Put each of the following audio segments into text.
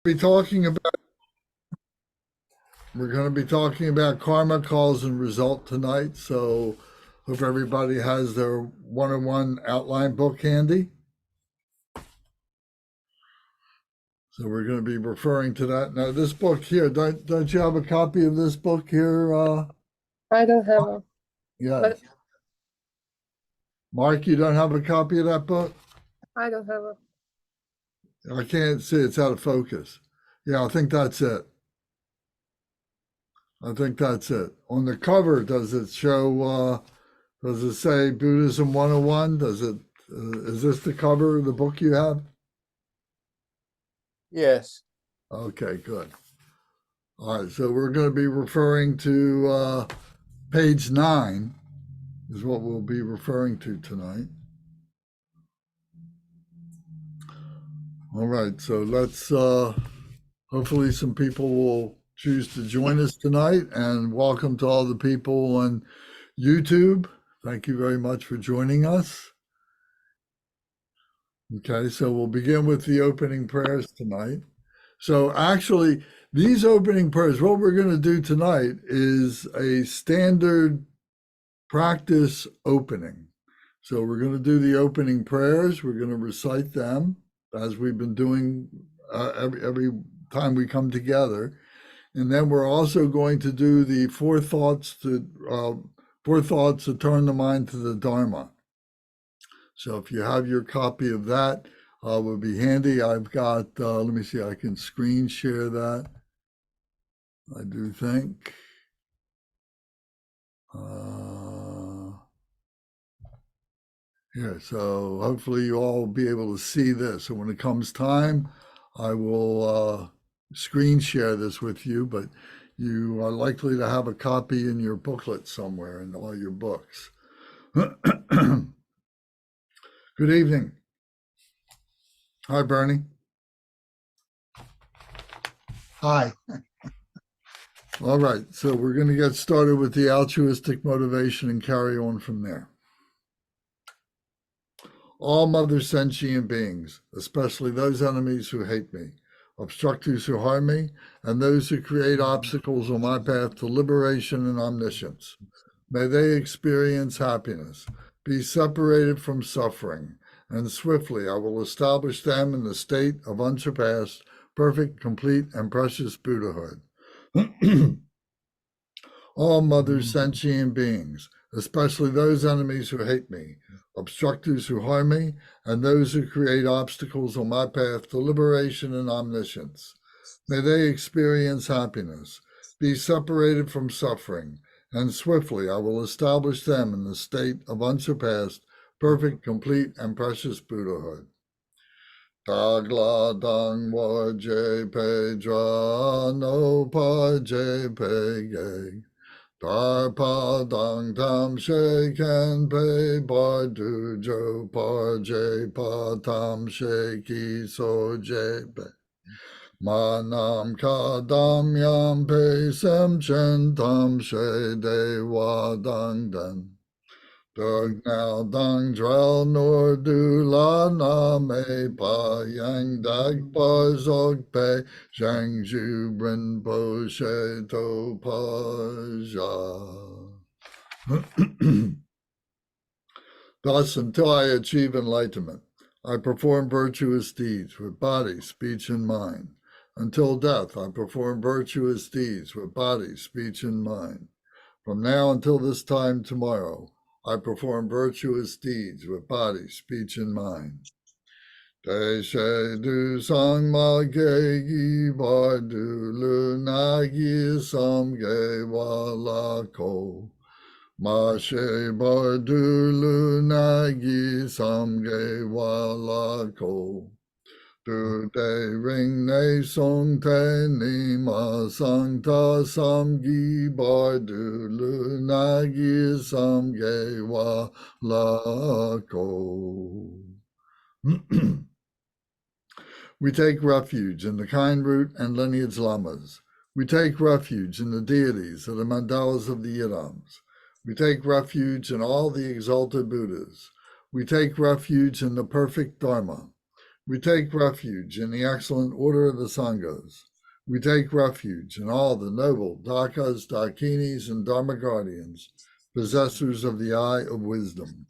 Be talking about we're going to be talking about karma, cause, and result tonight. So hope everybody has their one-on-one outline book handy. So we're going to be referring to that. Now, this book here, don't you have a copy of this book here? I don't have a, Yes. but Mark, you don't have a copy of that book? I don't have a. I can't see. It's out of focus. Yeah, I think that's it. I think that's it. On the cover, does it show, does it say Buddhism 101? Does it, is this the cover of the book you have? Yes. Okay, good. All right, so we're going to be referring to page 9 is what we'll be referring to tonight. All right, so let's hopefully some people will choose to join us tonight, and welcome to all the people on YouTube. Thank you very much for joining us. Okay, so we'll begin with the opening prayers tonight. So actually, these opening prayers, what we're going to do tonight is a standard practice opening. So we're going to do the opening prayers. We're going to recite them as we've been doing every time we come together. And then we're also going to do the four thoughts to turn the mind to the Dharma. So if you have your copy of that, would be handy. I've got, let me see, I can screen share that. I do think. Here, so hopefully you all will be able to see this. So when it comes time, I will screen share this with you, but you are likely to have a copy in your booklet somewhere in all your books. Good evening. Hi, Bernie. Hi. All right, so we're going to get started with the altruistic motivation and carry on from there. All mother sentient beings, especially those enemies who hate me, obstructors who harm me, and those who create obstacles on my path to liberation and omniscience, may they experience happiness, be separated from suffering, and swiftly I will establish them in the state of unsurpassed, perfect, complete, and precious Buddhahood. All mother sentient beings, especially those enemies who hate me, obstructors who harm me, and those who create obstacles on my path to liberation and omniscience. May they experience happiness, be separated from suffering, and swiftly I will establish them in the state of unsurpassed, perfect, complete, and precious Buddhahood. Tagla dang wa je pe dra no pa je pe ge. Darpa dang tam she can pe bar du jo par je pa tam she ki so je pe. Manam ka dam yam pe sem chen tam she de wa dang den. Dug now dang drel nor du la na me pa yang dag pa zog pe zhang ju brin po she to pa ja. Thus, until I achieve enlightenment, I perform virtuous deeds with body, speech, and mind. Until death, I perform virtuous deeds with body, speech, and mind. From now until this time tomorrow, I perform virtuous deeds with body, speech, and mind. Te she du sang ma ge gi bar du lu na gi sam ge wa la ko. Ma she bar du lu na gi sam ge wa la ko. Du de ring ne song te ni ma sang ta sam gi bar du lu na gi sam ge wa la ko. We take refuge in the kind root and lineage lamas. We take refuge in the deities of the mandalas of the Yidams. We take refuge in all the exalted Buddhas. We take refuge in the perfect Dharma. We take refuge in the excellent order of the Sanghas. We take refuge in all the noble Dakas, Dakinis, and Dharma guardians, possessors of the eye of wisdom.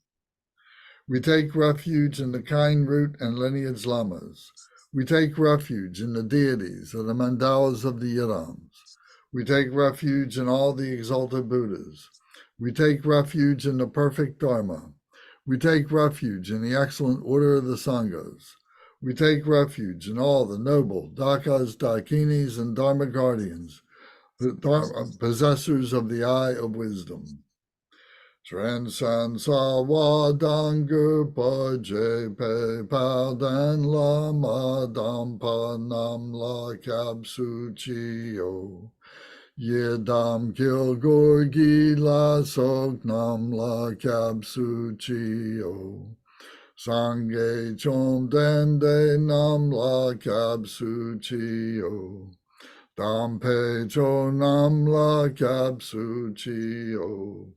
We take refuge in the kind root and lineage lamas. We take refuge in the deities of the mandalas of the Yidams. We take refuge in all the exalted Buddhas. We take refuge in the perfect Dharma. We take refuge in the excellent order of the Sanghas. We take refuge in all the noble Dakas, Dakinis, and Dharma guardians, possessors of the eye of wisdom. Transcend Sawadangur Paje Pe Padan Lama Dampa Nam La Kapsu Chio Yedam Kilgorgi La Sok Nam La Kapsu Chio Sangye Chom Dende Nam La Kapsu Chio Dampe Cho Nam La Kapsu Chio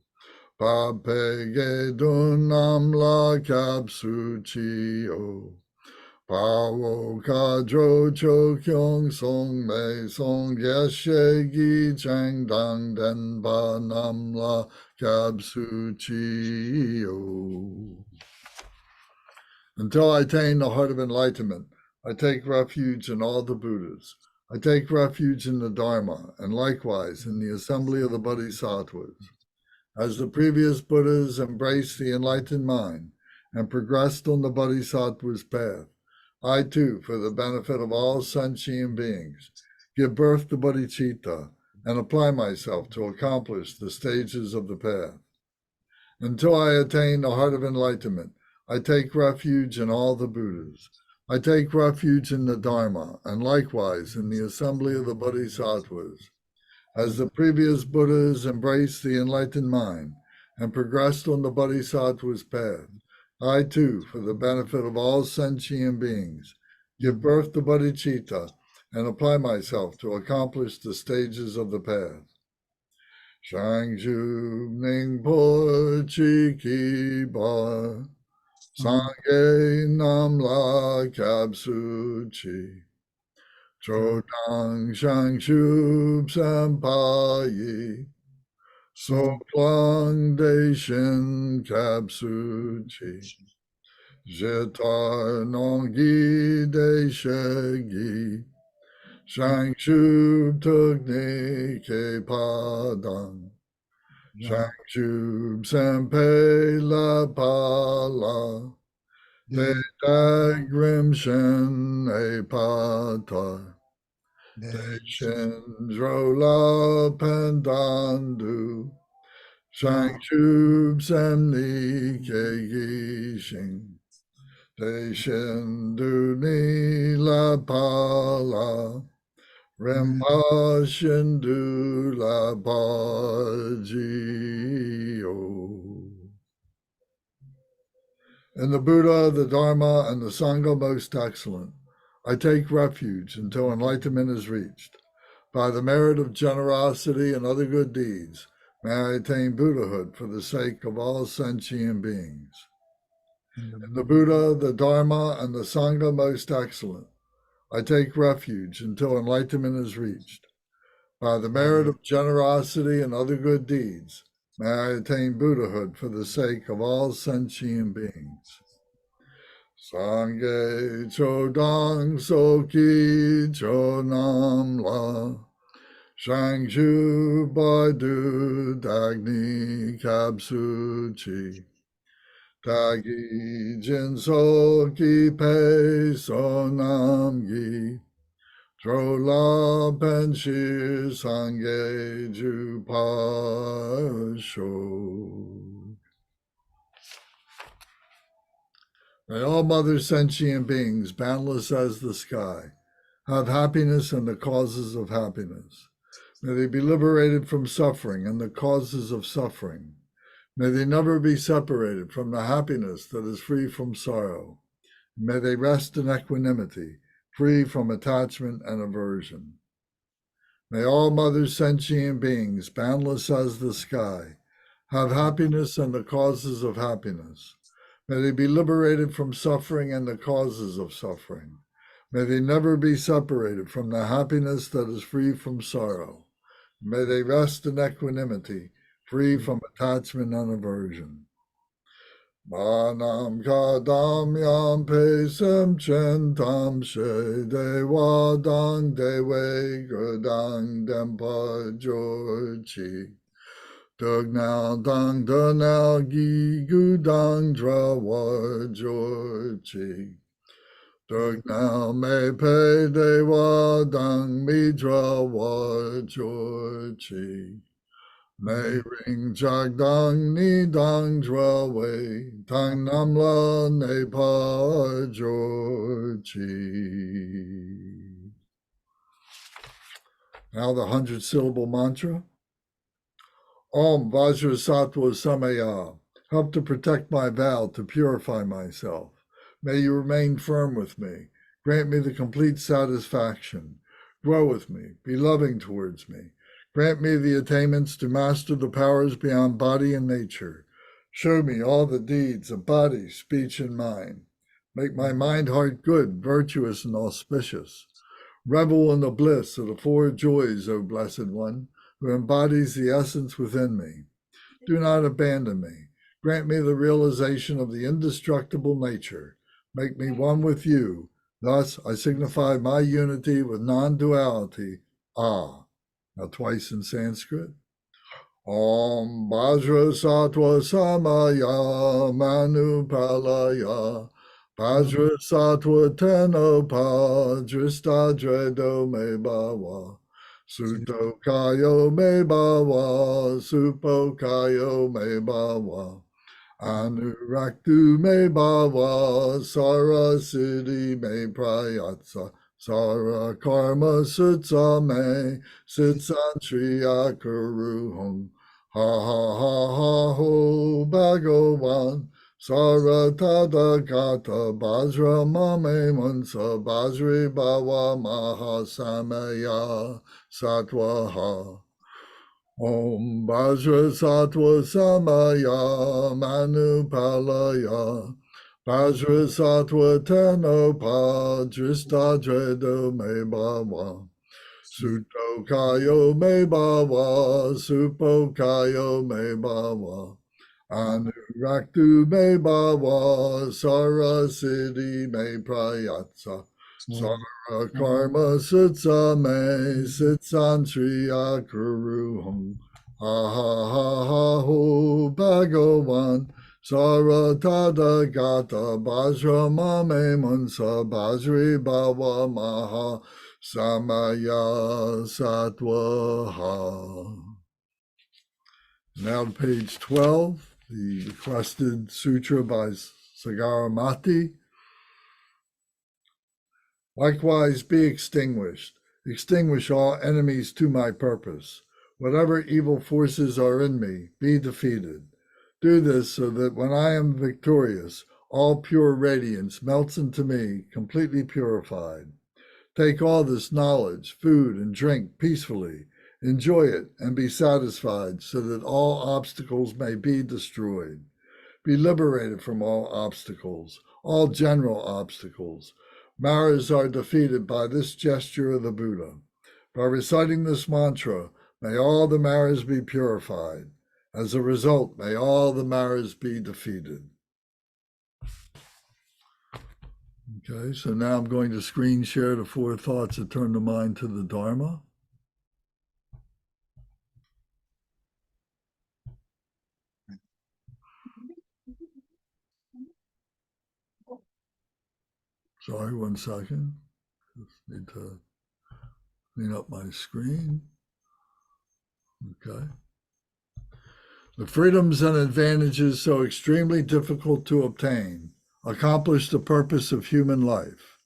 Pape Dunam La Kapsu Chio Pawo Kadro Cho Kyong Song Me Song Yeshe Gi Chang Dang Den Ba Nam La Kapsu Chio. Until I attain the heart of enlightenment, I take refuge in all the Buddhas. I take refuge in the Dharma, and likewise in the assembly of the Bodhisattvas. As the previous Buddhas embraced the enlightened mind and progressed on the Bodhisattva's path, I too, for the benefit of all sentient beings, give birth to bodhicitta and apply myself to accomplish the stages of the path. Until I attain the heart of enlightenment, I take refuge in all the Buddhas. I take refuge in the Dharma, and likewise in the assembly of the Bodhisattvas. As the previous Buddhas embraced the enlightened mind and progressed on the Bodhisattva's path, I too, for the benefit of all sentient beings, give birth to bodhicitta and apply myself to accomplish the stages of the path. Shangju Ningpo Chiki Ba Sangye Nam La Kapsu Chi Chodang Shang Shub Sampayi So Klang De Shin Kapsu Chi Jetar Nongi De Shegi Shang Shub Tukni Ke Padang Shang Shub Sampe La Pala De Dagrim Shin E Pata Shendrola Pandandu Shang Shub Samni Ke Gishin De Shindu Ni La Pala Rempa Shindu La Pajio. In the Buddha, the Dharma, and the Sangha most excellent, I take refuge until enlightenment is reached. By the merit of generosity and other good deeds, may I attain Buddhahood for the sake of all sentient beings. In the Buddha, the Dharma, and the Sangha most excellent, I take refuge until enlightenment is reached. By the merit of generosity and other good deeds, may I attain Buddhahood for the sake of all sentient beings. Sangye Chodang Soki Chonam La Shangshu Baidu Dagni Kapsu Chi Tagi Jin Soki Pe Sonam Gi Trola Penshir Sangye Ju Pasho. May all mother sentient beings, boundless as the sky, have happiness and the causes of happiness. May they be liberated from suffering and the causes of suffering. May they never be separated from the happiness that is free from sorrow. May they rest in equanimity, free from attachment and aversion. May all mother sentient beings, boundless as the sky, have happiness and the causes of happiness. May they be liberated from suffering and the causes of suffering. May they never be separated from the happiness that is free from sorrow. May they rest in equanimity, free from attachment and aversion. Manam kadam yam pesem chentam she dewadang dewe gurdang dempa jorchi. Dugnal dang dunal gi gudang drawa jorchi. Dugnal me pe dewadang midra wa jorchi. May ring jagdang ni dang drawe tang namla nepa jorchi. Now the 100-syllable mantra. Om Vajrasattva Samaya. Help to protect my vow, to purify myself. May you remain firm with me. Grant me the complete satisfaction. Grow with me. Be loving towards me. Grant me the attainments to master the powers beyond body and nature. Show me all the deeds of body, speech, and mind. Make my mind, heart good, virtuous, and auspicious. Revel in the bliss of the four joys, O Blessed One, who embodies the essence within me. Do not abandon me. Grant me the realization of the indestructible nature. Make me one with you. Thus I signify my unity with non-duality. Ah. Now twice in Sanskrit. Om Vajrasattva Samaya Manupalaya Vajrasattva Tenopa Dristadredo Me Bhava Suto Kayo Me Bhava Supo Kayo Me Bhava Anuraktu Me Bhava Sarasiddhi Me Prayatsa Sara karma sutsa me sitsan shriya kuruhum ha ha ha ha ho bhagavan Sara tada gata bajra mame mansa bajri bhava maha samaya satwaha Om Vajra Sattva Samaya Manupalaya Vajrasattva Tenopa Dristadredo Me Bhava Suto Kayo Me Bhava Supo Kayo Me Bhava Anuraktu Me Bhava Sarasiddhi Me Prayatsa Sara Karma Sutsa Me Sitsan Shriya Kuruhum Ha ha ha ha ho Bhagavan Sara tada gata bajra mame mansa bajri bhava maha samaya satwaha. Now to page 12, the requested sutra by Sagaramati. Likewise be extinguished. Extinguish all enemies to my purpose. Whatever evil forces are in me, be defeated. Do this so that when I am victorious, all pure radiance melts into me, completely purified. Take all this knowledge, food, and drink peacefully. Enjoy it and be satisfied so that all obstacles may be destroyed. Be liberated from all obstacles, all general obstacles. Maras are defeated by this gesture of the Buddha. By reciting this mantra, may all the maras be purified. As a result, may all the maras be defeated. Okay, so now I'm going to screen share the four thoughts that turn the mind to the Dharma. Sorry, 1 second. Just need to clean up my screen. Okay. The freedoms and advantages so extremely difficult to obtain accomplish the purpose of human life.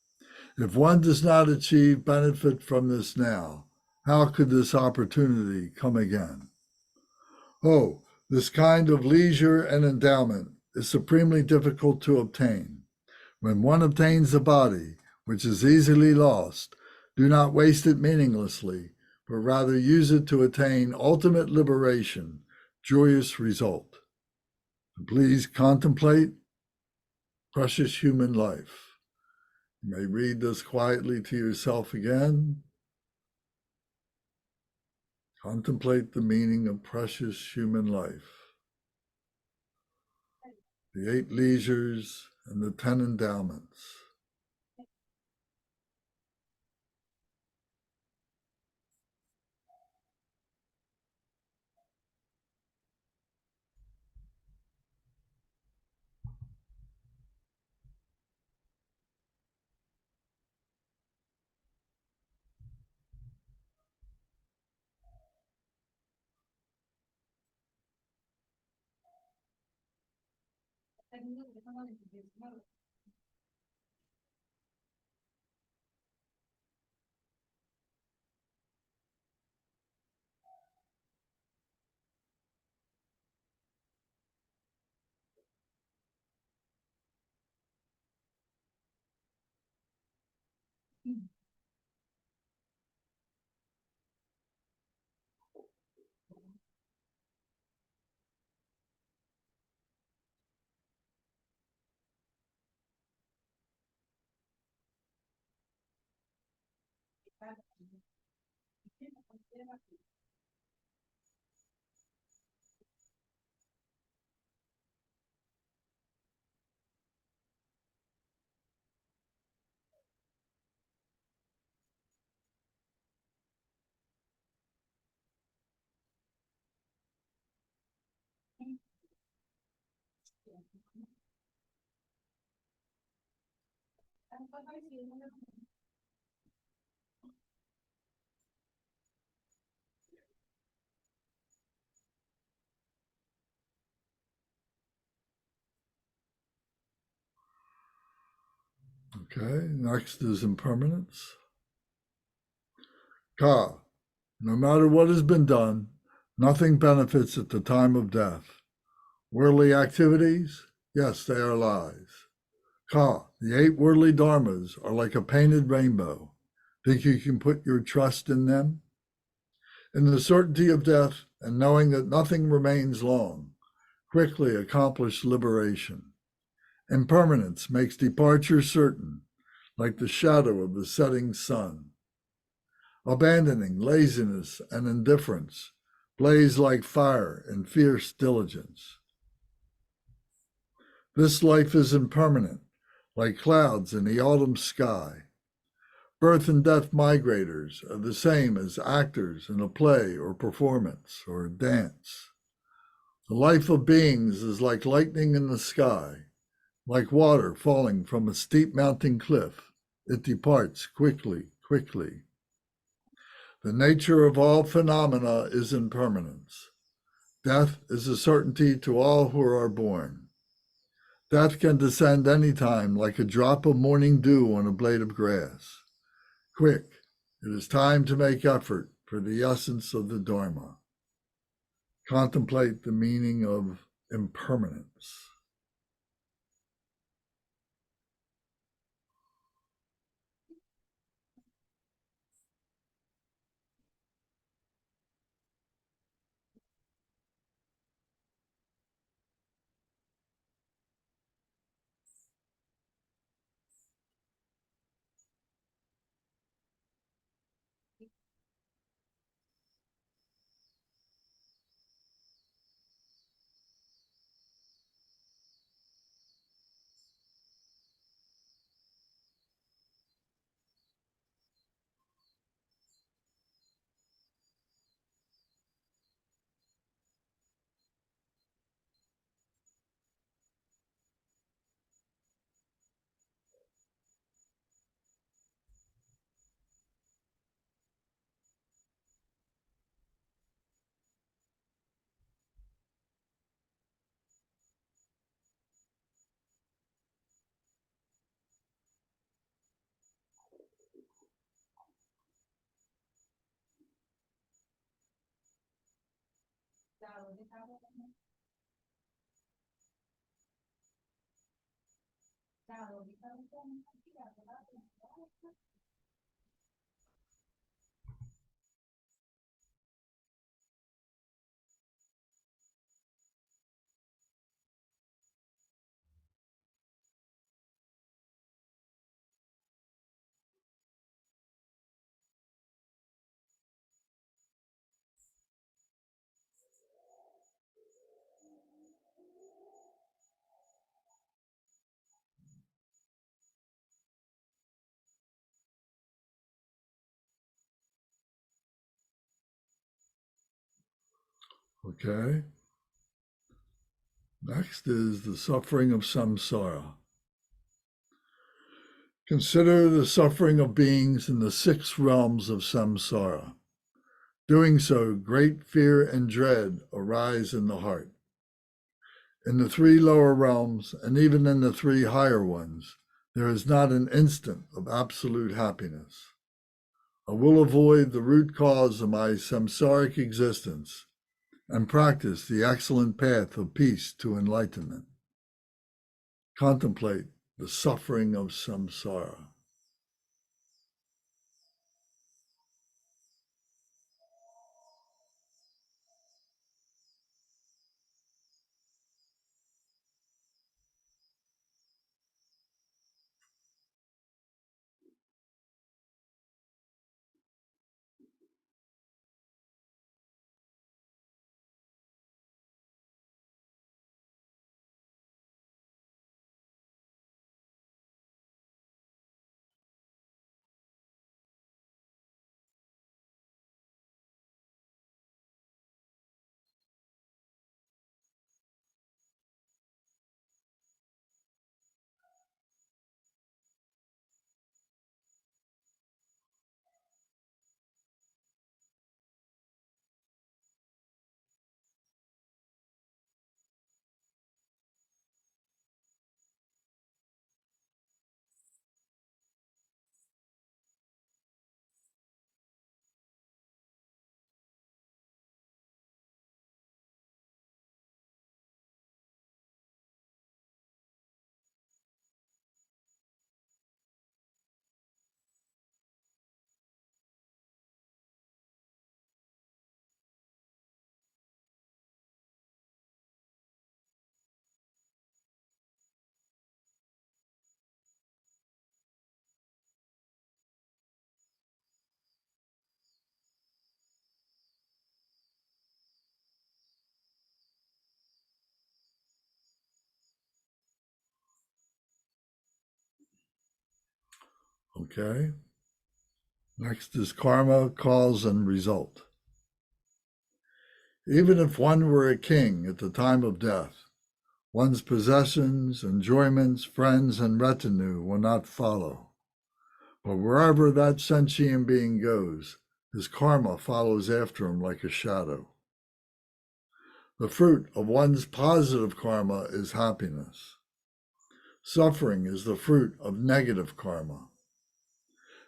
If one does not achieve benefit from this now, how could this opportunity come again? Oh, this kind of leisure and endowment is supremely difficult to obtain. When one obtains a body, which is easily lost, do not waste it meaninglessly, but rather use it to attain ultimate liberation, joyous result. Please contemplate precious human life. You may read this quietly to yourself again. Contemplate the meaning of precious human life. The 8 leisures and the 10 endowments. Okay, next is impermanence. Ka, no matter what has been done, nothing benefits at the time of death. Worldly activities, yes, they are lies. Ka, the 8 worldly dharmas are like a painted rainbow. Think you can put your trust in them? In the certainty of death and knowing that nothing remains long, quickly accomplish liberation. Impermanence makes departure certain, like the shadow of the setting sun. Abandoning laziness and indifference, blaze like fire in fierce diligence. This life is impermanent, like clouds in the autumn sky. Birth and death migrators are the same as actors in a play or performance or a dance. The life of beings is like lightning in the sky, like water falling from a steep mountain cliff. It departs quickly, quickly. The nature of all phenomena is impermanence. Death is a certainty to all who are born. Death can descend any time like a drop of morning dew on a blade of grass. Quick, it is time to make effort for the essence of the Dharma. Contemplate the meaning of impermanence. Okay. Next is the suffering of samsara. Consider the suffering of beings in the 6 realms of samsara. Doing so, great fear and dread arise in the heart. In the 3 lower realms, and even in the 3 higher ones, there is not an instant of absolute happiness. I will avoid the root cause of my samsaric existence and practice the excellent path of peace to enlightenment. Contemplate the suffering of samsara. Okay. Next is karma, cause, and result. Even if one were a king at the time of death, one's possessions, enjoyments, friends, and retinue will not follow. But wherever that sentient being goes, his karma follows after him like a shadow. The fruit of one's positive karma is happiness. Suffering is the fruit of negative karma.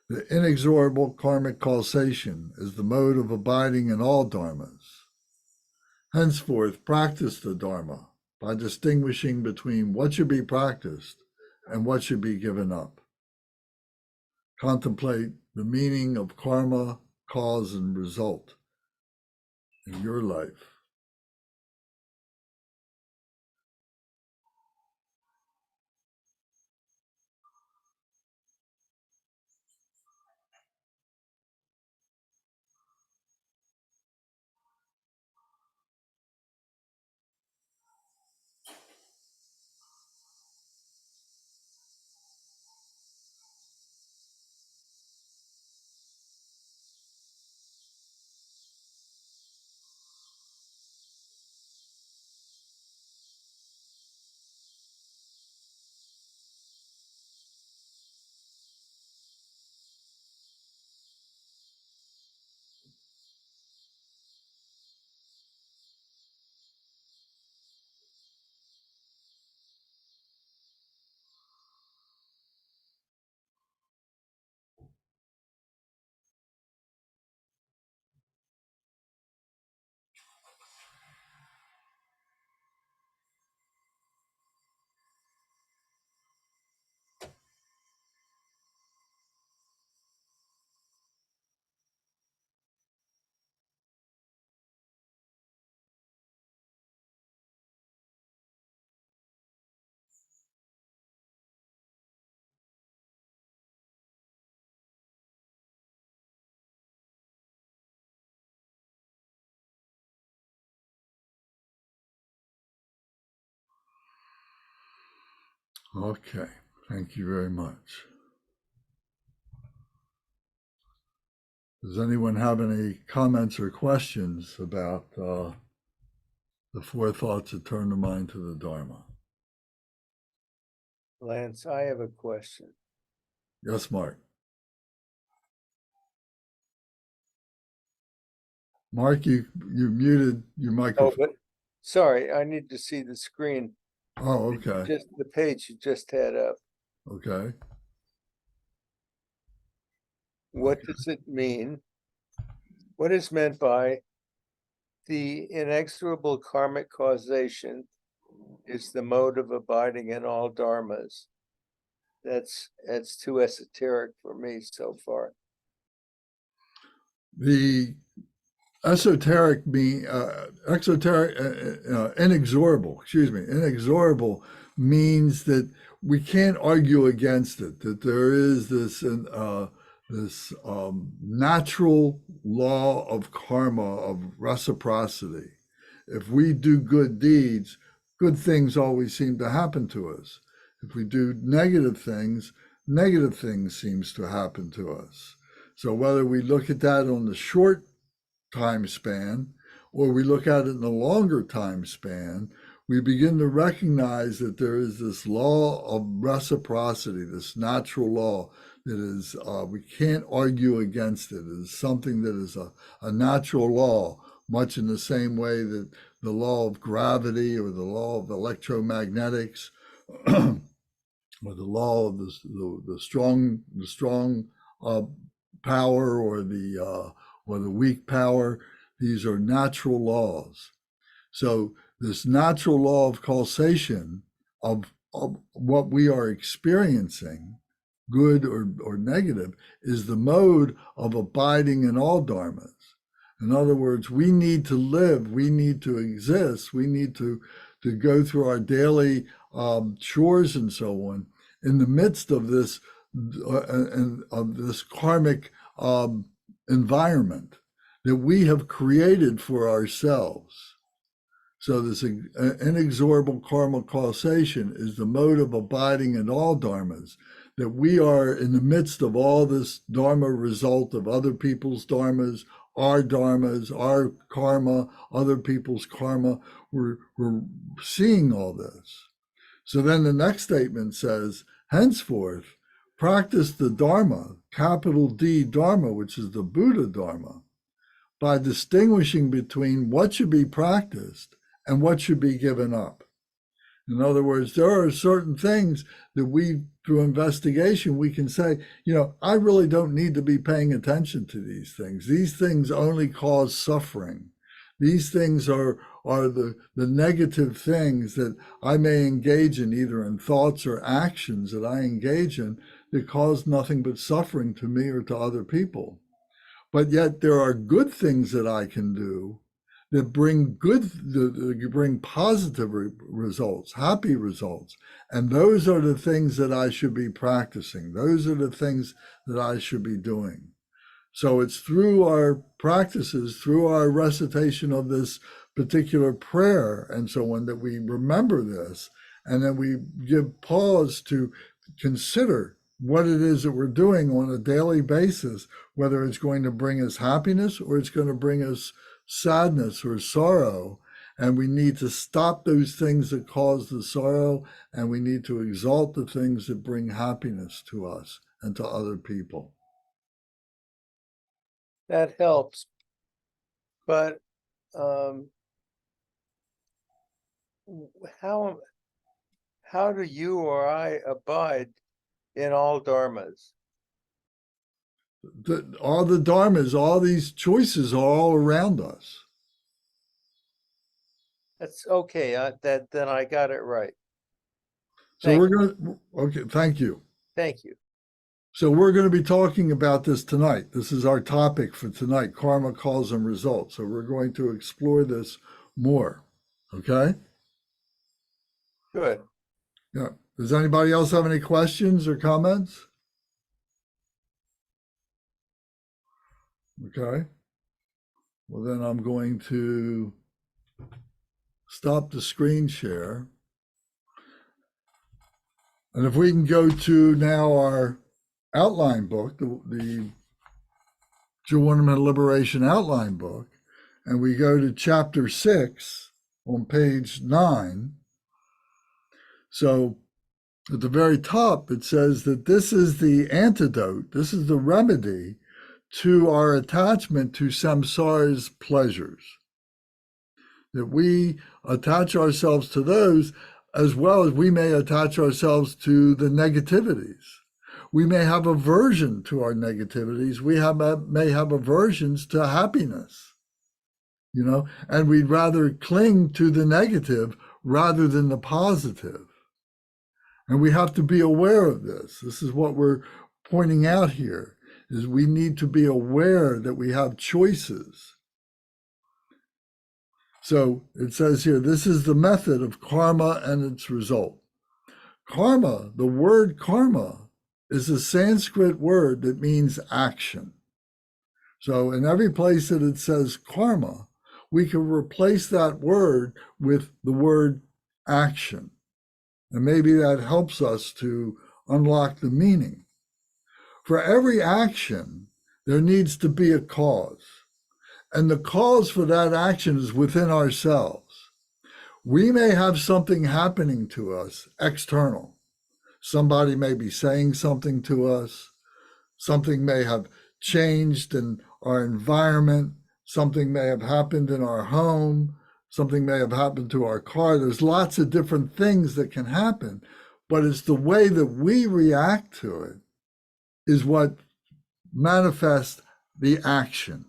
The inexorable karmic causation is the mode of abiding in all dharmas. Henceforth, practice the dharma by distinguishing between what should be practiced and what should be given up. Contemplate the meaning of karma, cause, and result in your life. Okay, thank you very much. Does anyone have any comments or questions about The four thoughts that turn the mind to the Dharma. Lance, I have a question. Yes, Mark. Mark, you muted your Oh, microphone. but sorry, I need to see the screen. Oh, okay. Just the page you just had up. Okay. What does it mean? What is meant by the inexorable karmic causation is the mode of abiding in all dharmas? That's too esoteric for me so far. The inexorable, inexorable means that we can't argue against it, that there is this natural law of karma, of reciprocity. If we do good deeds, good things always seem to happen to us. If we do negative things seems to happen to us. So whether we look at that on the short time span or we look at it in a longer time span, we begin to recognize that there is this law of reciprocity, this natural law that is, we can't argue against it. It is something that is a natural law, much in the same way that the law of gravity or the law of electromagnetics or the law of the strong power or the weak power. These are natural laws. So this natural law of causation of what we are experiencing, good or negative, is the mode of abiding in all dharmas. In other words, we need to live, we need to exist, we need to go through our daily chores and so on in the midst of this karmic environment that we have created for ourselves. So this inexorable karma causation is the mode of abiding in all dharmas, that we are in the midst of all this dharma result of other people's dharmas, our karma, other people's karma. We're seeing all this. So then the next statement says, henceforth, practice the Dharma, capital D Dharma, which is the Buddha Dharma, by distinguishing between what should be practiced and what should be given up. In other words, there are certain things that we, through investigation, we can say, I really don't need to be paying attention to these things. These things only cause suffering. These things are the negative things that I may engage in, either in thoughts or actions that I engage in, that cause nothing but suffering to me or to other people. But yet there are good things that I can do that bring positive results, happy results. And those are the things that I should be practicing. Those are the things that I should be doing. So it's through our practices, through our recitation of this particular prayer and so on, that we remember this, and then we give pause to consider what it is that we're doing on a daily basis, whether it's going to bring us happiness or it's going to bring us sadness or sorrow. And we need to stop those things that cause the sorrow, and we need to exalt the things that bring happiness to us and to other people. That helps. But how do you or I abide in all dharmas? All the dharmas, all these choices are all around us. That's okay. Then I got it right. So we're going to, okay, thank you. Thank you. So we're going to be talking about this tonight. This is our topic for tonight, karma, cause, and results. So we're going to explore this more. Okay? Good. Yeah. Does anybody else have any questions or comments? Okay. Well, then I'm going to stop the screen share. And if we can go to now our outline book, the Jewel Ornamental Liberation outline book, and we go to chapter 6, on page 9. So at the very top, it says that this is the antidote, this is the remedy to our attachment to samsara's pleasures. That we attach ourselves to those as well as we may attach ourselves to the negativities. We may have aversion to our negativities. We may have aversions to happiness, and we'd rather cling to the negative rather than the positive. And we have to be aware of this. This is what we're pointing out here, is we need to be aware that we have choices. So it says here, this is the method of karma and its result. Karma, the word karma, is a Sanskrit word that means action. So in every place that it says karma, we can replace that word with the word action. And maybe that helps us to unlock the meaning. For every action, there needs to be a cause. And the cause for that action is within ourselves. We may have something happening to us external. Somebody may be saying something to us. Something may have changed in our environment. Something may have happened in our home. Something may have happened to our car. There's lots of different things that can happen, but it's the way that we react to it is what manifests the action,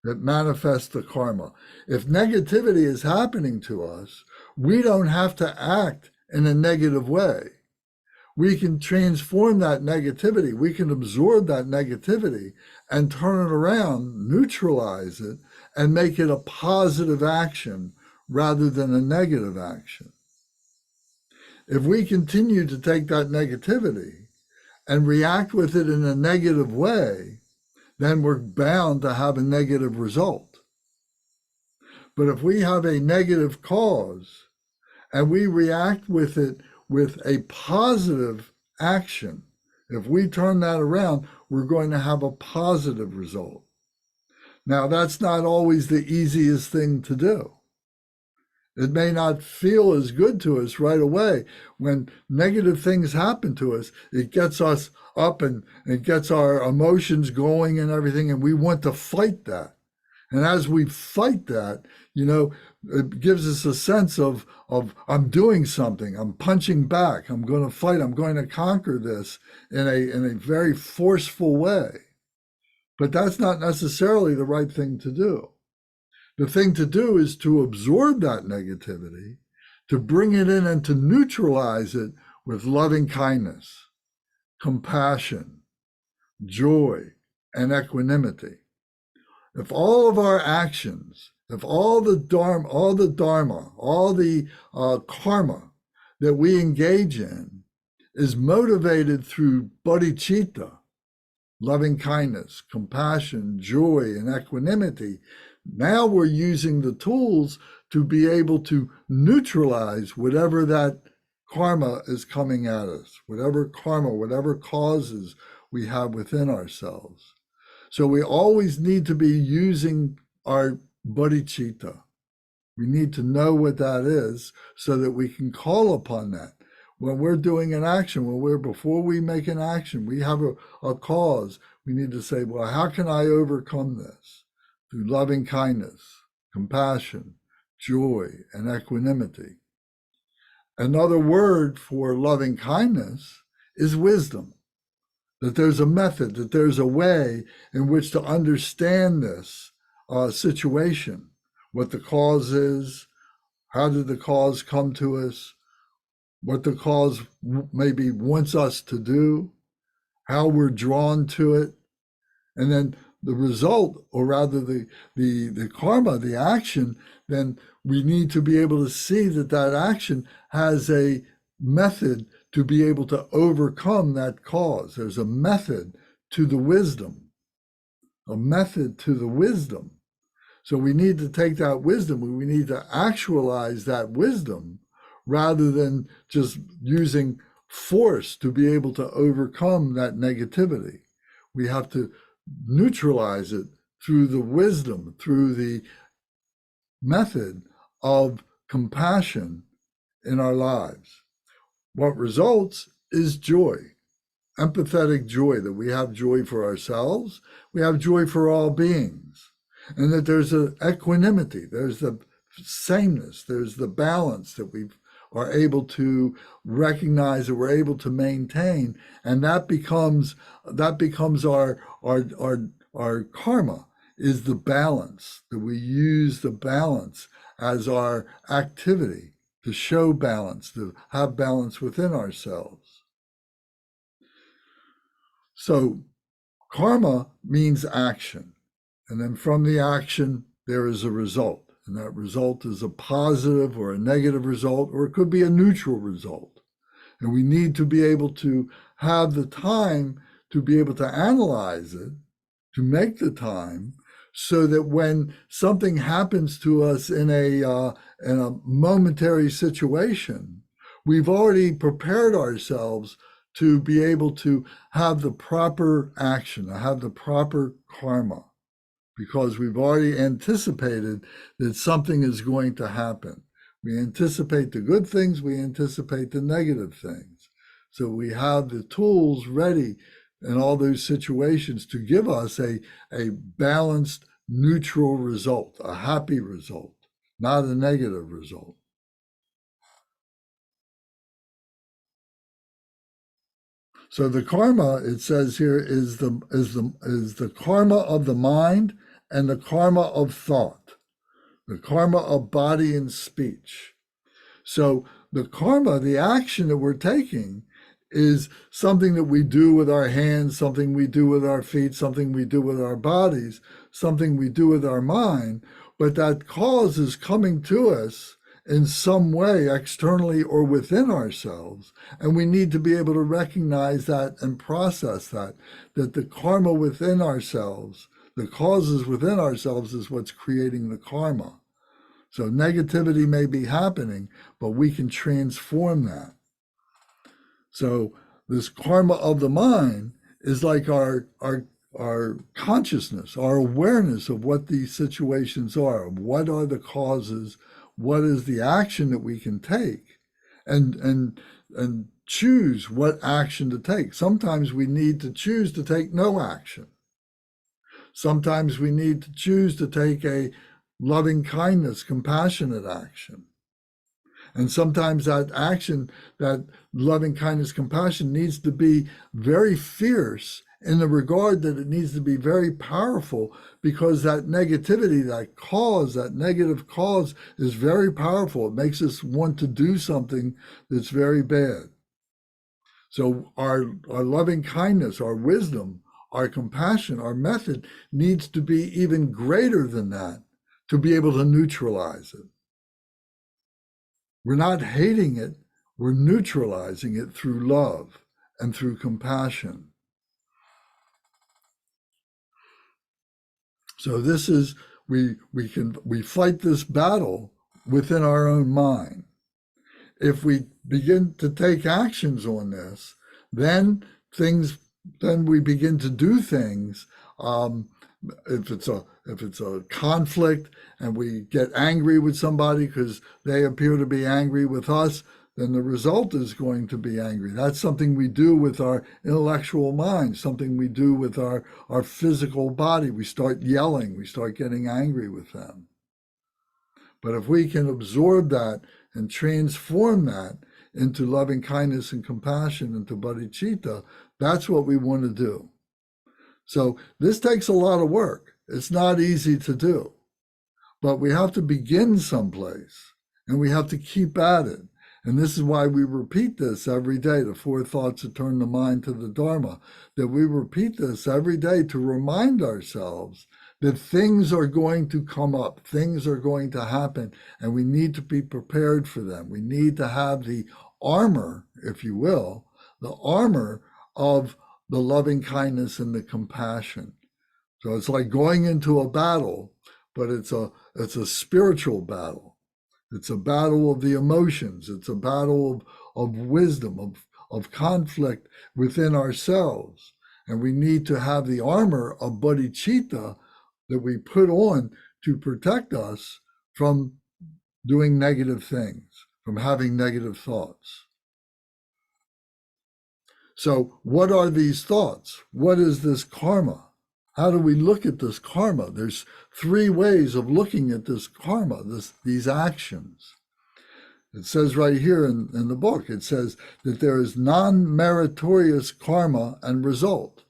that manifests the karma. If negativity is happening to us, we don't have to act in a negative way. We can transform that negativity. We can absorb that negativity and turn it around, neutralize it, and make it a positive action rather than a negative action. If we continue to take that negativity and react with it in a negative way, then we're bound to have a negative result. But if we have a negative cause and we react with it with a positive action, if we turn that around, we're going to have a positive result. Now, that's not always the easiest thing to do. It may not feel as good to us right away. When negative things happen to us, it gets us up and it gets our emotions going and everything, and we want to fight that. And as we fight that, it gives us a sense of I'm doing something, I'm punching back, I'm going to fight, I'm going to conquer this in a very forceful way. But that's not necessarily the right thing to do. The thing to do is to absorb that negativity, to bring it in and to neutralize it with loving kindness, compassion, joy, and equanimity. If all of our actions, if all the dharma, all the karma that we engage in is motivated through bodhicitta, loving kindness, compassion, joy, and equanimity, now we're using the tools to be able to neutralize whatever that karma is coming at us, whatever karma, whatever causes we have within ourselves. So we always need to be using our bodhicitta. We need to know what that is so that we can call upon that. When we're doing an action, before we make an action, we have a cause. We need to say, well, how can I overcome this? Through loving kindness, compassion, joy, and equanimity. Another word for loving kindness is wisdom. That there's a method, that there's a way in which to understand this situation, what the cause is, how did the cause come to us, what the cause maybe wants us to do, how we're drawn to it, and then the result, or rather the karma, the action, then we need to be able to see that that action has a method to be able to overcome that cause. There's a method to the wisdom, a method to the wisdom. So we need to take that wisdom, we need to actualize that wisdom rather than just using force to be able to overcome that negativity. We have to neutralize it through the wisdom, through the method of compassion in our lives. What results is joy, empathetic joy, that we have joy for ourselves, we have joy for all beings, and that there's an equanimity, there's the sameness, there's the balance that we are able to recognize, that we're able to maintain, and that becomes our karma, is the balance, that we use the balance as our activity to show balance, to have balance within ourselves. So karma means action. And then from the action, there is a result. And that result is a positive or a negative result, or it could be a neutral result. And we need to be able to have the time to be able to analyze it, to make the time, so that when something happens to us in a momentary situation, we've already prepared ourselves to be able to have the proper action, to have the proper karma, because we've already anticipated that something is going to happen. We anticipate the good things, we anticipate the negative things. So we have the tools ready in all those situations to give us a balanced, neutral result, a happy result, not a negative result. So the karma, it says here, is the karma of the mind and the karma of thought, the karma of body and speech. So the karma, the action that we're taking, is something that we do with our hands, something we do with our feet, something we do with our bodies, something we do with our mind, but that cause is coming to us in some way, externally or within ourselves. And we need to be able to recognize that and process that the karma within ourselves, the causes within ourselves, is what's creating the karma. So negativity may be happening, but we can transform that. So this karma of the mind is like our consciousness, our awareness of what these situations are, what are the causes, what is the action that we can take, and choose what action to take. Sometimes we need to choose to take no action. Sometimes we need to choose to take a loving kindness, compassionate action. And sometimes that action, that loving kindness, compassion, needs to be very fierce in the regard that it needs to be very powerful, because that negativity, that negative cause is very powerful. It makes us want to do something that's very bad. So our loving kindness, our wisdom, our compassion, our method needs to be even greater than that to be able to neutralize it. We're not hating it, we're neutralizing it through love and through compassion. So this is, we fight this battle within our own mind. If we begin to take actions on this, then we begin to do things. If it's a conflict and we get angry with somebody because they appear to be angry with us, then the result is going to be angry. That's something we do with our intellectual mind, something we do with our physical body. We start yelling, we start getting angry with them. But if we can absorb that and transform that into loving kindness and compassion, into bodhicitta, that's what we want to do. So this takes a lot of work. It's not easy to do, but we have to begin someplace and we have to keep at it. And this is why we repeat this every day, the 4 thoughts that turn the mind to the Dharma, that we repeat this every day to remind ourselves that things are going to come up, things are going to happen, and we need to be prepared for them. We need to have the armor, if you will, the armor of the loving kindness and the compassion. So it's like going into a battle, but it's a spiritual battle. It's a battle of the emotions. It's a battle of wisdom, of conflict within ourselves. And we need to have the armor of bodhicitta that we put on to protect us from doing negative things, from having negative thoughts. So what are these thoughts? What is this karma? How do we look at this karma? There's three ways of looking at this karma, these actions. It says right here in the book, it says that there is non-meritorious karma and result.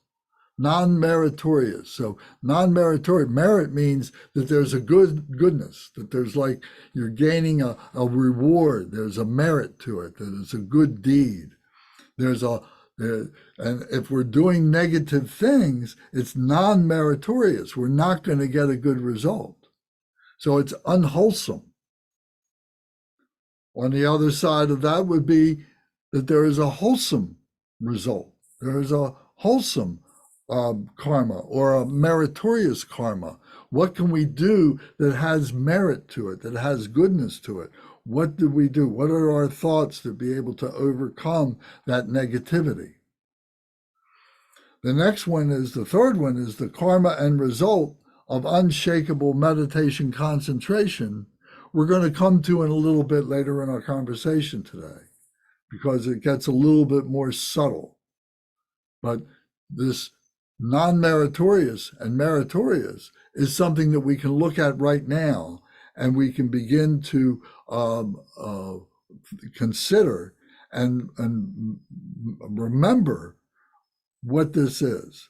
Non-meritorious. So non-meritorious, merit means that there's a goodness, that there's like you're gaining a reward. There's a merit to it, that it's a good deed. And if we're doing negative things, it's non-meritorious. We're not going to get a good result. So it's unwholesome. On the other side of that would be that there is a wholesome result. There is a wholesome karma or a meritorious karma. What can we do that has merit to it, that has goodness to it? What do we do? What are our thoughts to be able to overcome that negativity? The next one is, the third one is the karma and result of unshakable meditation concentration. We're going to come to in a little bit later in our conversation today, because it gets a little bit more subtle. But this non-meritorious and meritorious is something that we can look at right now, and we can begin to consider and remember what this is.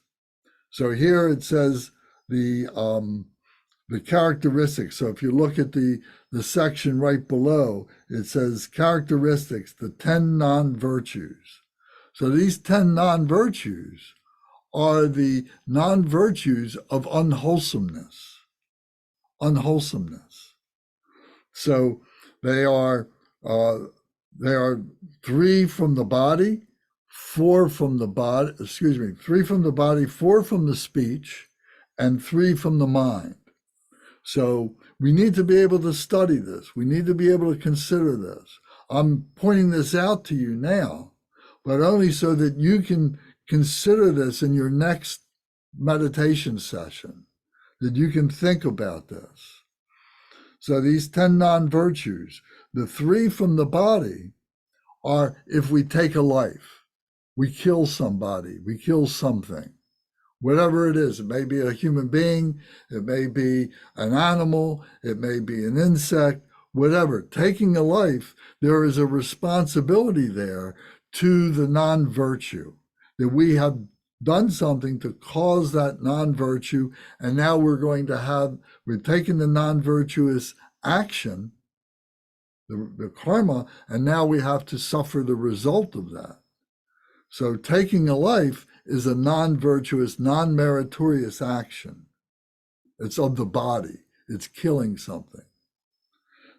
So here it says the characteristics. So if you look at the section right below, it says characteristics, the 10 non-virtues. So these 10 non-virtues are the non-virtues of unwholesomeness. Unwholesomeness. So they are 3 from the body, 4 from the body, 3 from the body, 4 from the speech, and 3 from the mind. So we need to be able to study this. We need to be able to consider this. I'm pointing this out to you now, but only so that you can consider this in your next meditation session, that you can think about this. So these 10 non-virtues, the 3 from the body are if we take a life, we kill somebody, we kill something. Whatever it is, it may be a human being, it may be an animal, it may be an insect, whatever. Taking a life, there is a responsibility there to the non-virtue, that we have done something to cause that non-virtue, and now we're taking the non-virtuous action, the karma, and now we have to suffer the result of that. So taking a life is a non-virtuous, non-meritorious action. It's of the body. It's killing something.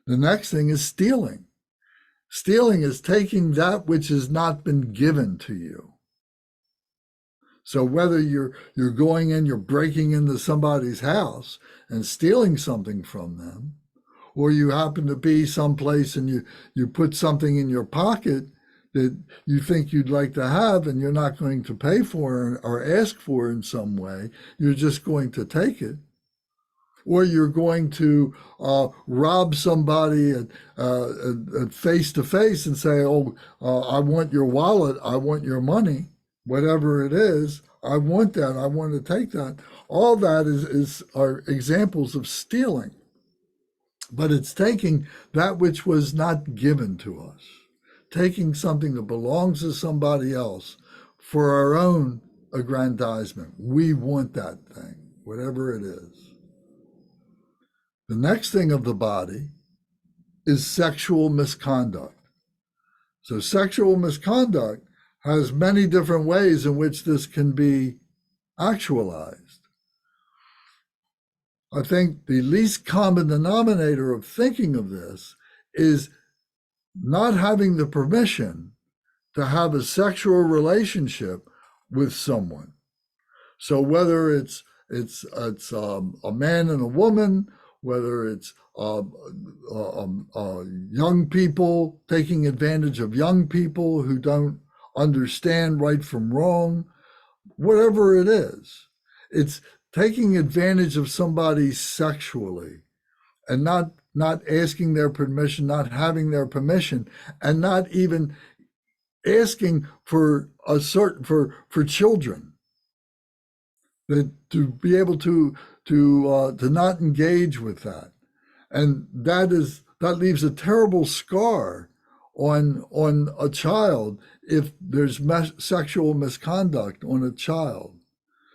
The next thing is stealing. Stealing is taking that which has not been given to you. So whether you're going in, you're breaking into somebody's house and stealing something from them, or you happen to be someplace and you put something in your pocket that you think you'd like to have, and you're not going to pay for or ask for in some way, you're just going to take it. Or you're going to rob somebody at face to face and say, I want your wallet, I want your money, whatever it is, I want that, I want to take that. All that are examples of stealing. But it's taking that which was not given to us. Taking something that belongs to somebody else for our own aggrandizement. We want that thing, whatever it is. The next thing of the body is sexual misconduct. So sexual misconduct has many different ways in which this can be actualized. I think the least common denominator of thinking of this is not having the permission to have a sexual relationship with someone. So whether it's a man and a woman, whether it's young people taking advantage of young people who don't understand right from wrong, whatever it is, it's taking advantage of somebody sexually and not not asking their permission, not having their permission, and not even asking for for children, that to be able to not engage with that. And that leaves a terrible scar on a child if there's sexual misconduct on a child.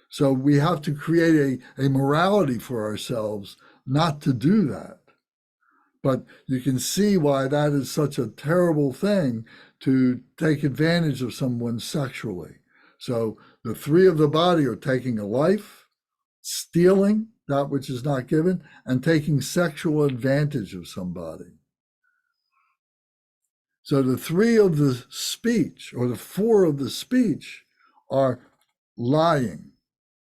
So we have to create a morality for ourselves not to do that. But you can see why that is such a terrible thing, to take advantage of someone sexually. So the three of the body are taking a life, stealing that which is not given, and taking sexual advantage of somebody. So the three of the speech, or the four of the speech, are lying,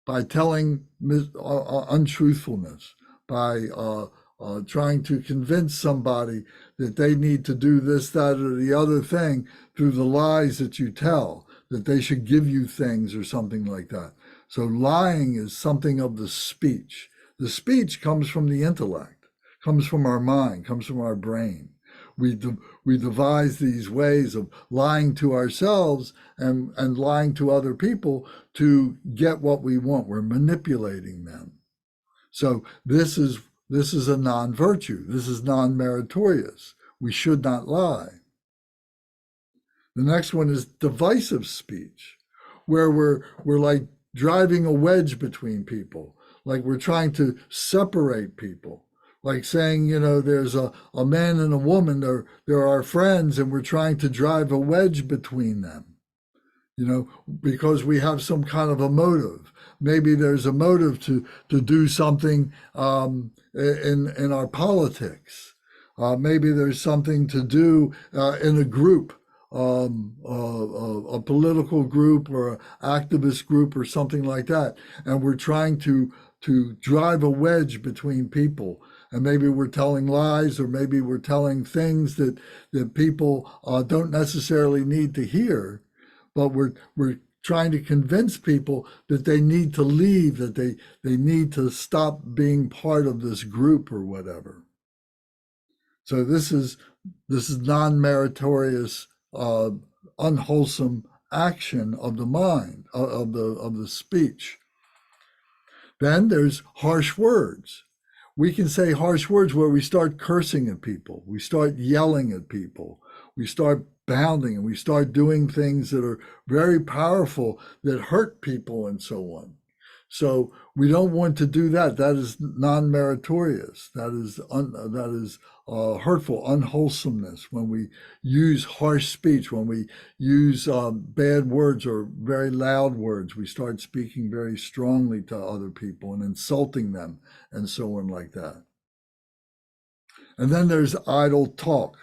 by telling untruthfulness, by trying to convince somebody that they need to do this, that, or the other thing through the lies that you tell, that they should give you things or something like that. So lying is something of the speech. The speech comes from the intellect, comes from our mind, comes from our brain. We devise these ways of lying to ourselves and lying to other people to get what we want. We're manipulating them. So this is a non-virtue. This is non-meritorious. We should not lie. The next one is divisive speech, where we're like driving a wedge between people, like we're trying to separate people. Like saying, there's a man and a woman, they're our friends, and we're trying to drive a wedge between them, because we have some kind of a motive. Maybe there's a motive to do something in our politics. Maybe there's something to do in a group, a political group or an activist group or something like that. And we're trying to drive a wedge between people. And maybe we're telling lies, or maybe we're telling things that people don't necessarily need to hear, but we're trying to convince people that they need to leave, that they need to stop being part of this group or whatever. So this is non-meritorious, unwholesome action of the mind, of the speech. Then there's harsh words. We can say harsh words where we start cursing at people, we start yelling at people, we start bounding, and we start doing things that are very powerful that hurt people and so on. So we don't want to do that. That is non-meritorious. That is hurtful, unwholesomeness. When we use harsh speech, when we use bad words or very loud words, we start speaking very strongly to other people and insulting them and so on like that. And then there's idle talk.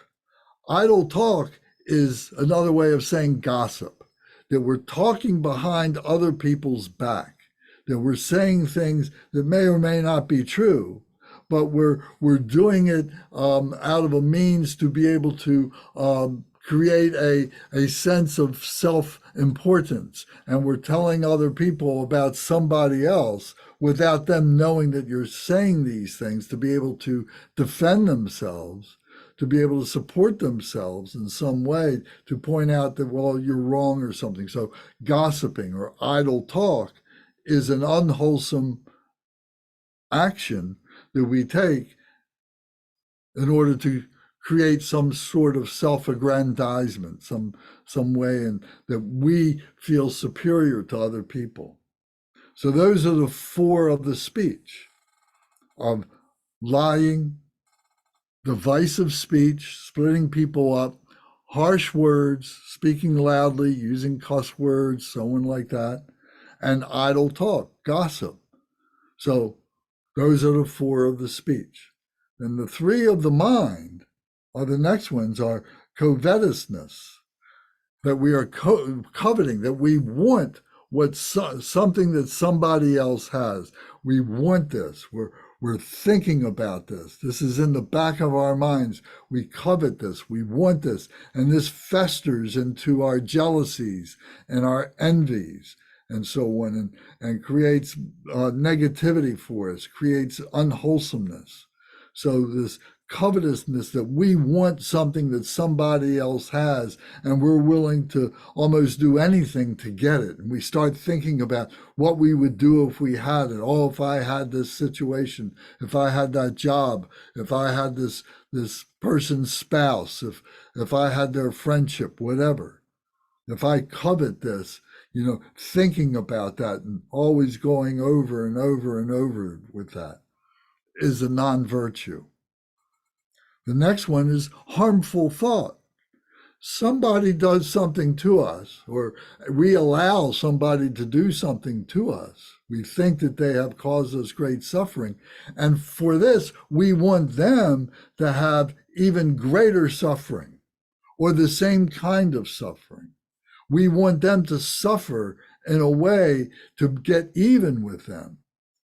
Idle talk is another way of saying gossip, that we're talking behind other people's back, that we're saying things that may or may not be true, but we're doing it out of a means to be able to create a sense of self-importance. And we're telling other people about somebody else without them knowing that you're saying these things, to be able to defend themselves, to be able to support themselves in some way, to point out that, well, you're wrong or something. So gossiping or idle talk is an unwholesome action that we take in order to create some sort of self-aggrandizement, some way in that we feel superior to other people. So those are the four of the speech: of lying, divisive speech, splitting people up, harsh words, speaking loudly, using cuss words, so on like that, and idle talk, gossip. So those are the four of the speech. Then the three of the mind are the next ones, are covetousness, that we are coveting, that we want something that somebody else has. We want this. We're thinking about this. This is in the back of our minds. We covet this. We want this. And this festers into our jealousies and our envies and so on, and creates negativity for us, creates unwholesomeness. So this covetousness, that we want something that somebody else has, and we're willing to almost do anything to get it. And we start thinking about what we would do if we had it. Oh, if I had this situation, if I had that job, if I had this person's spouse, if I had their friendship, whatever. If I covet this, thinking about that and always going over and over and over with that is a non-virtue. The next one is harmful thought. Somebody does something to us, or we allow somebody to do something to us. We think that they have caused us great suffering. And for this, we want them to have even greater suffering or the same kind of suffering. We want them to suffer in a way to get even with them.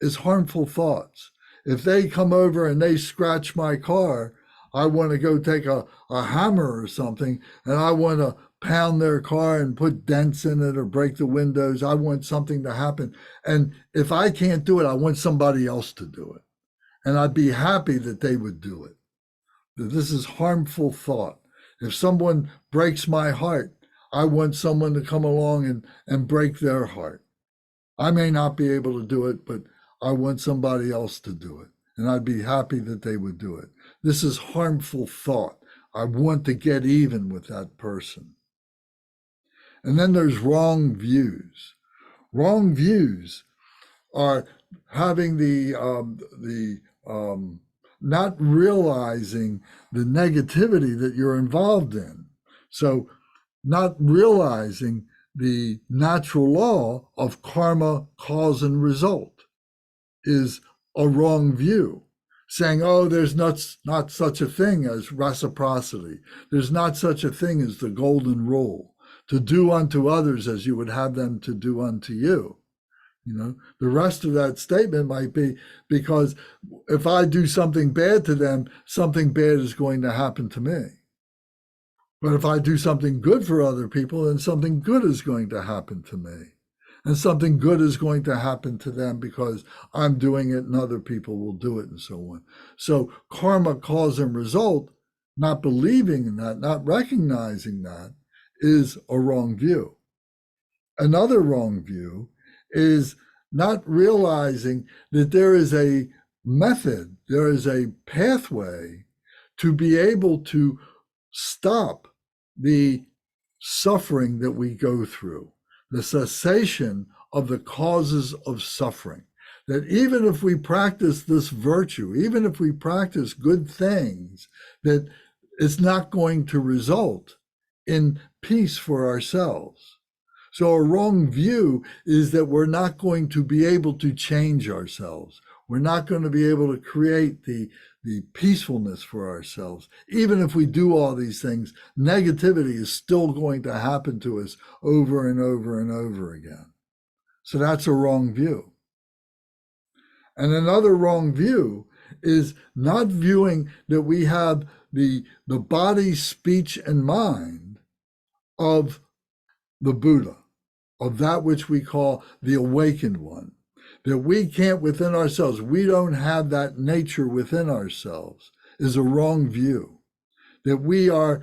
Is harmful thoughts. If they come over and they scratch my car, I want to go take a hammer or something, and I want to pound their car and put dents in it or break the windows. I want something to happen. And if I can't do it, I want somebody else to do it. And I'd be happy that they would do it. This is harmful thought. If someone breaks my heart, I want someone to come along and break their heart. I may not be able to do it, but I want somebody else to do it. And I'd be happy that they would do it. This is harmful thought. I want to get even with that person. And then there's wrong views. Wrong views are having the not realizing the negativity that you're involved in. So not realizing the natural law of karma, cause and result is a wrong view. Saying, oh, there's not such a thing as reciprocity. There's not such a thing as the golden rule, to do unto others as you would have them to do unto you. The rest of that statement might be, because if I do something bad to them, something bad is going to happen to me. But if I do something good for other people, then something good is going to happen to me. And something good is going to happen to them because I'm doing it and other people will do it and so on. So karma, cause and result, not believing in that, not recognizing that, is a wrong view. Another wrong view is not realizing that there is a method, there is a pathway to be able to stop the suffering that we go through, the cessation of the causes of suffering. That even if we practice this virtue, even if we practice good things, that it's not going to result in peace for ourselves. So a wrong view is that we're not going to be able to change ourselves. We're not going to be able to create the peacefulness for ourselves. Even if we do all these things, negativity is still going to happen to us over and over and over again. So that's a wrong view. And another wrong view is not viewing that we have the body, speech, and mind of the Buddha, of that which we call the awakened one. That we can't within ourselves, we don't have that nature within ourselves, is a wrong view. That we are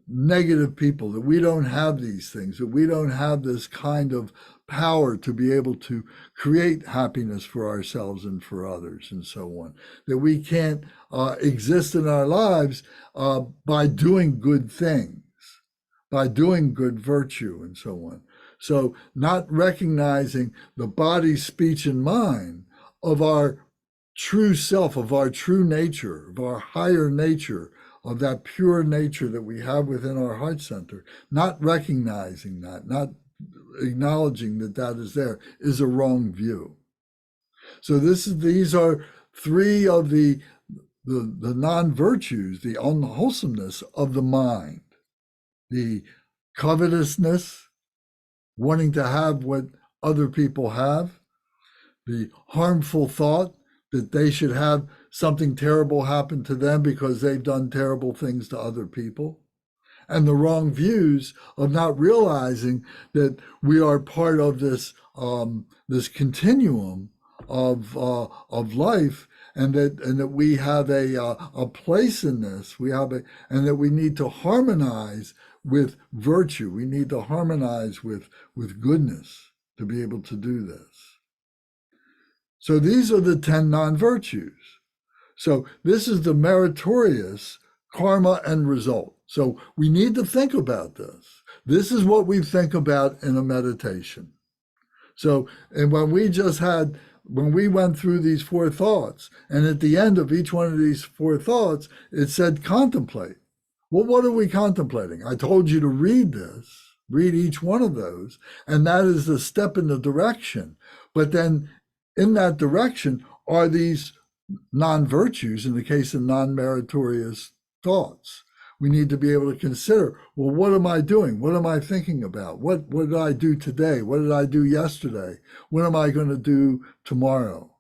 negative people, that we don't have these things, that we don't have this kind of power to be able to create happiness for ourselves and for others and so on. That we can't exist in our lives by doing good things, by doing good virtue and so on. So not recognizing the body, speech, and mind of our true self, of our true nature, of our higher nature, of that pure nature that we have within our heart center, not recognizing that, not acknowledging that that is there, is a wrong view. So these are three of the non-virtues, the unwholesomeness of the mind. The covetousness, wanting to have what other people have, the harmful thought that they should have something terrible happen to them because they've done terrible things to other people, and the wrong views of not realizing that we are part of this this continuum of life, and that we have a place in this. And that we need to harmonize with virtue. We need to harmonize with goodness to be able to do this. So these are the 10 non-virtues. So this is the meritorious karma and result. So we need to think about this. This is what we think about in a meditation. So, and when we went through these 4 thoughts, and at the end of each one of these 4 thoughts, it said contemplate. Well, what are we contemplating? I told you to read each one of those, and that is the step in the direction. But then in that direction are these non-virtues, in the case of non-meritorious thoughts. We need to be able to consider, well, what am I doing? What am I thinking about? What did I do today? What did I do yesterday? What am I going to do tomorrow?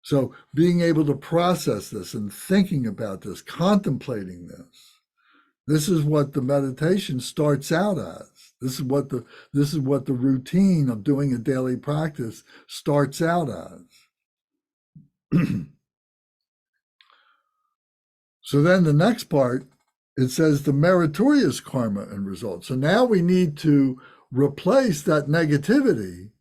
So being able to process this and thinking about this, contemplating this is what the meditation starts out as. This is what the routine of doing a daily practice starts out as. So then the next part, it says the meritorious karma and results. So now we need to replace that negativity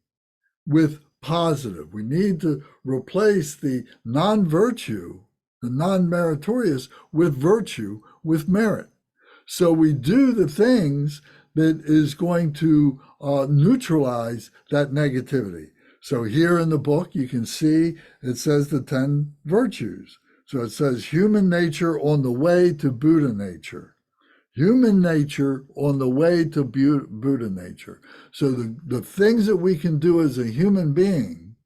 with positive. We need to replace the non-virtue, the non-meritorious, with virtue, with merit. So we do the things that is going to neutralize that negativity. So here in the book, you can see it says the 10 virtues. So it says human nature on the way to Buddha nature. Human nature on the way to Buddha nature. So the things that we can do as a human being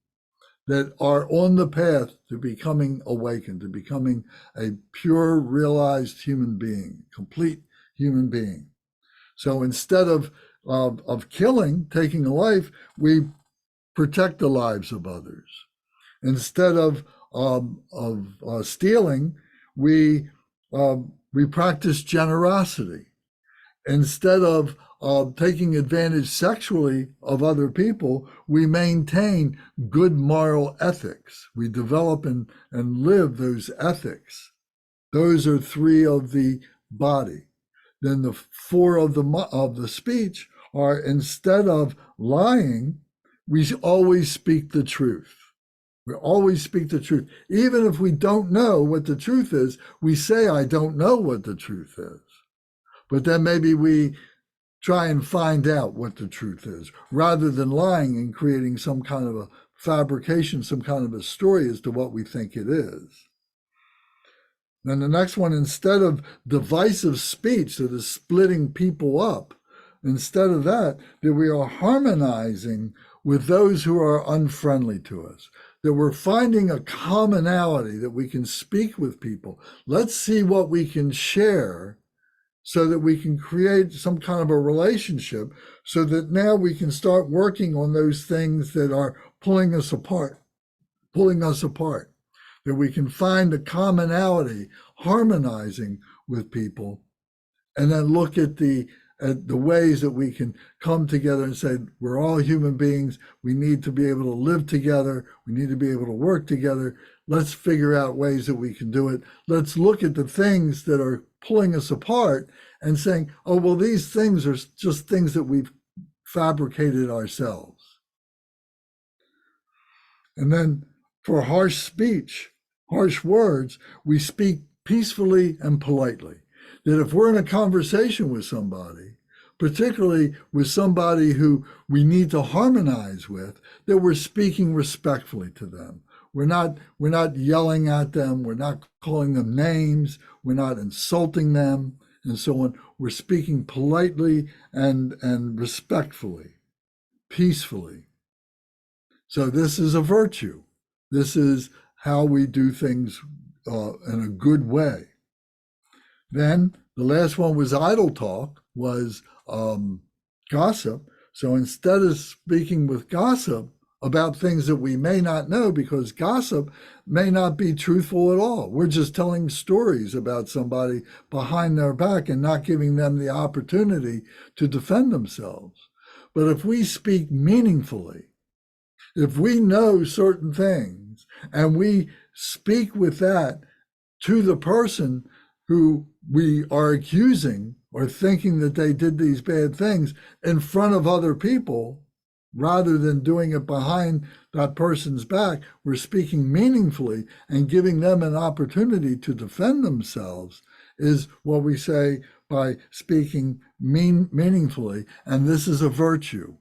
that are on the path to becoming awakened, to becoming a pure, realized human being, complete human being. So instead of killing, taking a life, we protect the lives of others. Instead of stealing, we practice generosity. Instead of taking advantage sexually of other people, we maintain good moral ethics. We develop and live those ethics. Those are 3 of the body. Then the 4 of the speech are, instead of lying, we always speak the truth. We always speak the truth. Even if we don't know what the truth is, we say, I don't know what the truth is. But then maybe we try and find out what the truth is, rather than lying and creating some kind of a fabrication, some kind of a story as to what we think it is. Then the next one, instead of divisive speech that is splitting people up, instead of that we are harmonizing with those who are unfriendly to us, that we're finding a commonality that we can speak with people. Let's see what we can share so that we can create some kind of a relationship, so that now we can start working on those things that are pulling us apart, that we can find a commonality, harmonizing with people, and then look at the ways that we can come together and say, we're all human beings. We need to be able to live together. We need to be able to work together. Let's figure out ways that we can do it. Let's look at the things that are pulling us apart and saying, oh, well, these things are just things that we've fabricated ourselves. And then for harsh speech, harsh words, we speak peacefully and politely. That if we're in a conversation with somebody, particularly with somebody who we need to harmonize with, that we're speaking respectfully to them. We're not yelling at them. We're not calling them names. We're not insulting them and so on. We're speaking politely and respectfully, peacefully. So this is a virtue. This is how we do things in a good way. Then the last one was idle talk, was gossip. So instead of speaking with gossip about things that we may not know, because gossip may not be truthful at all. We're just telling stories about somebody behind their back and not giving them the opportunity to defend themselves. But if we speak meaningfully, if we know certain things and we speak with that to the person who we are accusing or thinking that they did these bad things in front of other people, rather than doing it behind that person's back, we're speaking meaningfully and giving them an opportunity to defend themselves, is what we say by speaking meaningfully. And this is a virtue.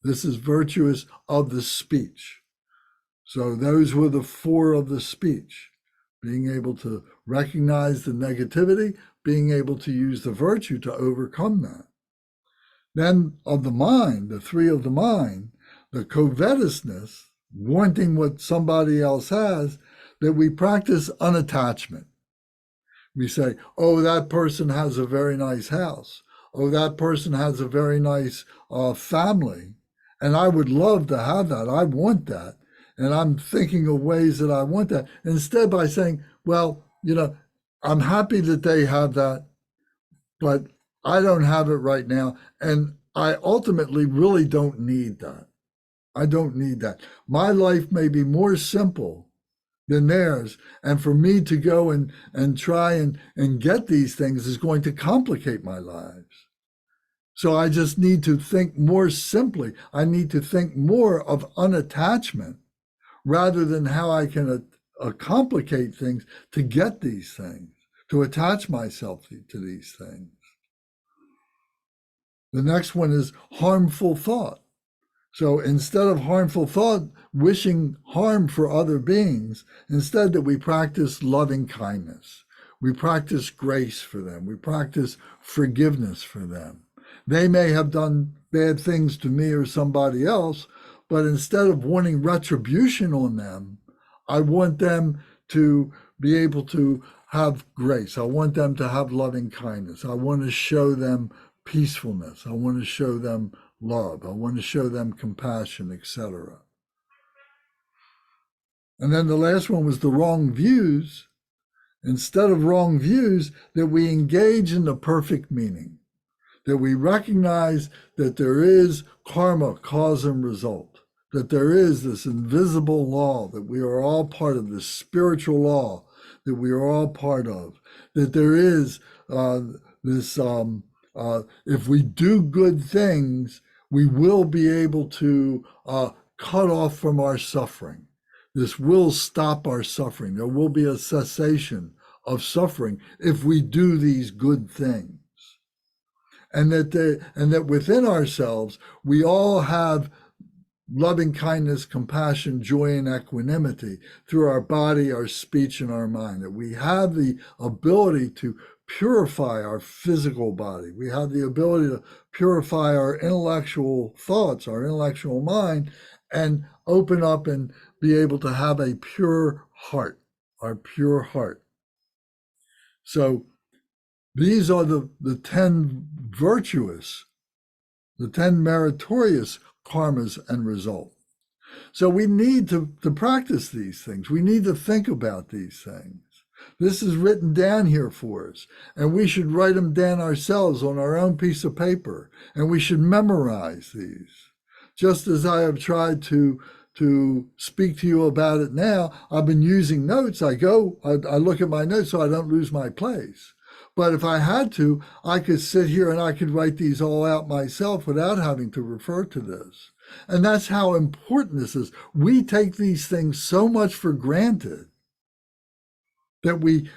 This is virtuous of the speech. So those were the four of the speech: being able to recognize the negativity, being able to use the virtue to overcome that. Then of the mind, the three of the mind, the covetousness, wanting what somebody else has, that we practice unattachment. We say, oh, that person has a very nice house. Oh, that person has a very nice family. And I would love to have that. I want that. And I'm thinking of ways that I want that. Instead, by saying, well, I'm happy that they have that, but I don't have it right now. And I ultimately really don't need that. I don't need that. My life may be more simple than theirs. And for me to go and try and get these things is going to complicate my lives. So I just need to think more simply. I need to think more of unattachment rather than how I can complicate things to get these things, to attach myself to these things. The next one is harmful thought. So instead of harmful thought, wishing harm for other beings, instead that we practice loving kindness. We practice grace for them. We practice forgiveness for them. They may have done bad things to me or somebody else, but instead of wanting retribution on them, I want them to be able to have grace. I want them to have loving kindness. I want to show them peacefulness. I want to show them love. I want to show them compassion, etc. And then the last one was the wrong views. Instead of wrong views, that we engage in the perfect meaning, that we recognize that there is karma, cause and result, that there is this invisible law, that we are all part of, this spiritual law that we are all part of, that there is this, if we do good things, we will be able to cut off from our suffering. This will stop our suffering. There will be a cessation of suffering if we do these good things. And that within ourselves, we all have loving kindness, compassion, joy, and equanimity through our body, our speech, and our mind. That we have the ability to purify our physical body. We have the ability to purify our intellectual thoughts, our intellectual mind, and open up and be able to have a pure heart, our pure heart. So these are the 10 virtuous, the 10 meritorious karmas and result. So we need to practice these things. We need to think about these things. This is written down here for us, and we should write them down ourselves on our own piece of paper, and we should memorize these. Just as I have tried to speak to you about it now, I've been using notes. I look at my notes so I don't lose my place. But if I had to, I could sit here and I could write these all out myself without having to refer to this. And that's how important this is. We take these things so much for granted that we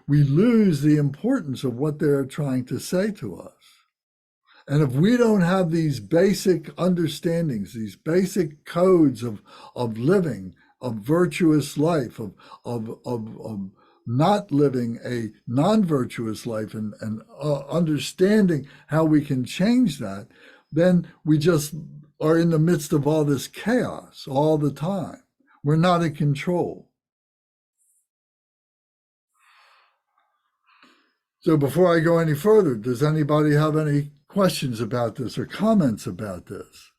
lose the importance of what they're trying to say to us. And if we don't have these basic understandings, these basic codes of living, of virtuous life, of not living a non-virtuous life, and understanding how we can change that, then we just are in the midst of all this chaos all the time. We're not in control. So before I go any further, does anybody have any questions about this or comments about this?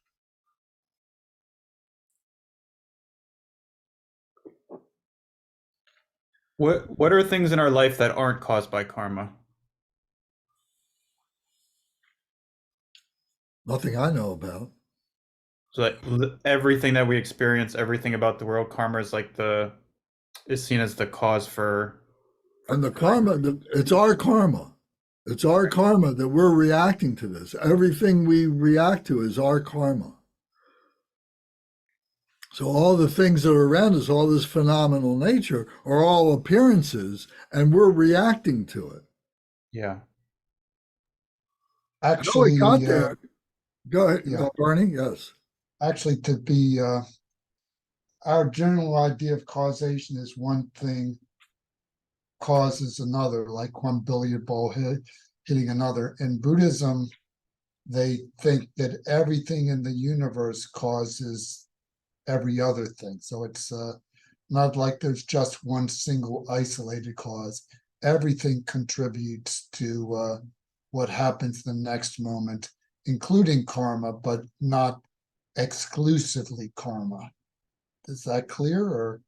What are things in our life that aren't caused by karma? Nothing I know about. So that everything that we experience, everything about the world, karma is like the is seen as the cause for And the karma, it's our karma. It's our karma that we're reacting to this. Everything we react to is our karma. So all the things that are around us, all this phenomenal nature, are all appearances, and we're reacting to it. yeah. How we Actually, got there? Go ahead, yeah. Barney. Yes. actually, to be our general idea of causation is one thing causes another, like one billiard ball hitting another. In Buddhism, they think that everything in the universe causes every other thing. So it's not like there's just one single isolated cause. Everything contributes to what happens the next moment, including karma, but not exclusively karma. Is that clear? Or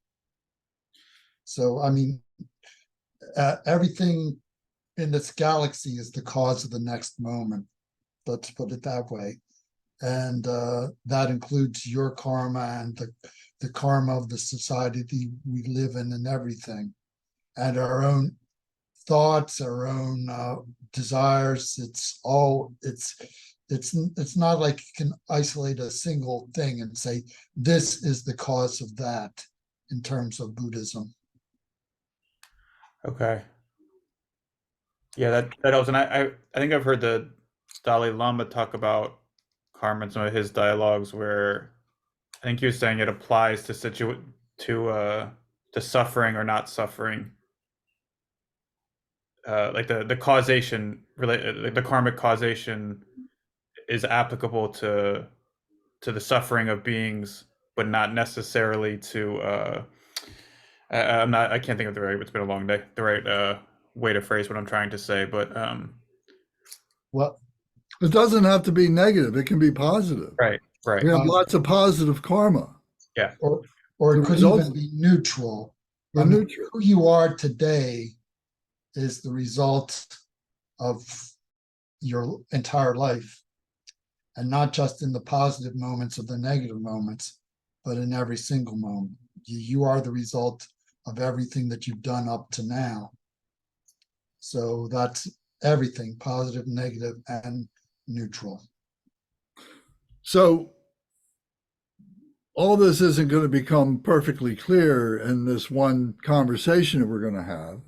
so? I mean, everything in this galaxy is the cause of the next moment. Let's put it that way, and that includes your karma and the karma of the society that we live in, and everything, and our own thoughts, our own desires. It's not like you can isolate a single thing and say this is the cause of that in terms of Buddhism. Okay. Yeah, that helps. And I think I've heard the Dalai Lama talk about karma in some of his dialogues where I think he was saying it applies to to suffering or not suffering. Like the causation related, like the karmic causation is applicable to the suffering of beings, but not necessarily to I can't think of the right, it's been a long day, the right way to phrase what I'm trying to say, but Well, It doesn't have to be negative. It can be positive. right, right. We have lots of positive karma. Yeah. or The it could results even be neutral. are I mean, neutral. who you are today is the result of your entire life, and not just in the positive moments or the negative moments, but in every single moment. You are the result of everything that you've done up to now. So that's everything, positive, negative, and neutral. So all this isn't going to become perfectly clear in this one conversation that we're going to have.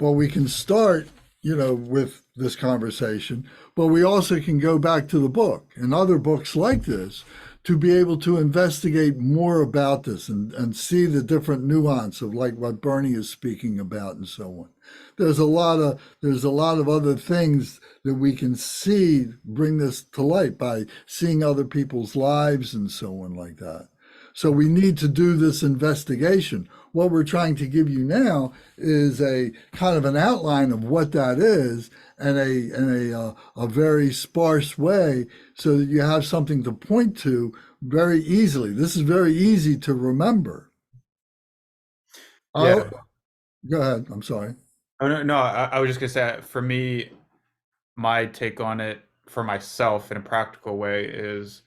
Well, we can start, with this conversation, but we also can go back to the book and other books like this to be able to investigate more about this and see the different nuance of like what Bernie is speaking about and so on. There's a lot of other things that we can see bring this to light by seeing other people's lives and so on like that. So we need to do this investigation. What we're trying to give you now is a kind of an outline of what that is and a very sparse way so that you have something to point to very easily. This is very easy to remember. Yeah. Go ahead. I'm sorry. Oh, no, I was just gonna say, for me, my take on it for myself in a practical way is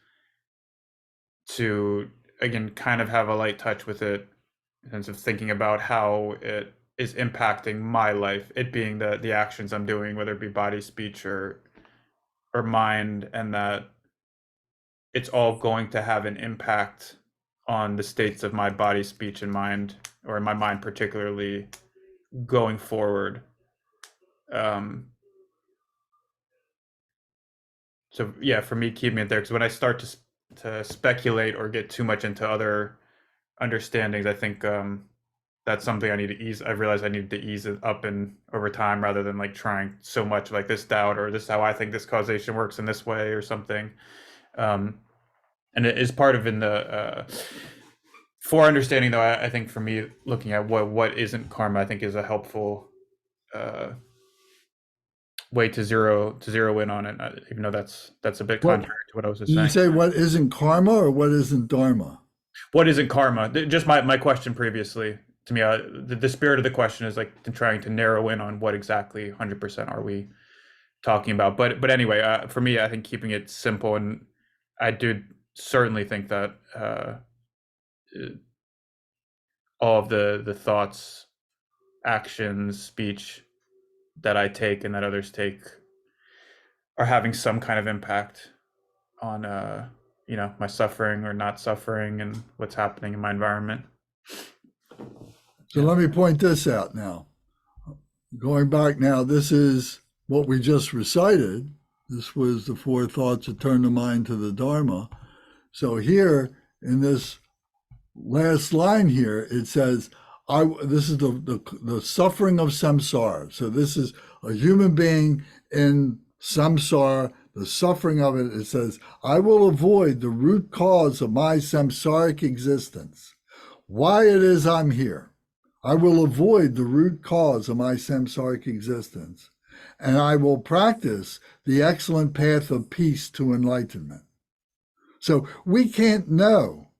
to, again, kind of have a light touch with it in terms of thinking about how it is impacting my life, it being the actions I'm doing, whether it be body, speech, or mind, and that it's all going to have an impact on the states of my body, speech, and mind, or in my mind particularly, going forward. Um, so yeah, for me, keeping it there, because when I start to speculate or get too much into other understandings, I think that's something I need to ease. I realized I need to ease it up and over time rather than like trying so much like this doubt or this is how I think this causation works in this way or something. And it is part of in the for understanding though. I think for me, looking at what isn't karma, I think is a helpful way to zero in on it. Even though that's a bit contrary to what I was just Did you saying. say what isn't karma or what isn't dharma? What isn't karma? Just my question previously to me, the spirit of the question is like trying to narrow in on what exactly 100% are we talking about. But anyway, for me, I think keeping it simple, and I do certainly think that all of the thoughts, actions, speech that I take and that others take are having some kind of impact on my suffering or not suffering and what's happening in my environment. So let me point this out now. Going back now, this is what we just recited. This was the 4 thoughts that turn the mind to the Dharma. So here in this last line here, it says, this is the suffering of samsara. So this is a human being in samsara, the suffering of it. It says, I will avoid the root cause of my samsaric existence. Why it is I'm here. I will avoid the root cause of my samsaric existence, and I will practice the excellent path of peace to enlightenment. So we can't know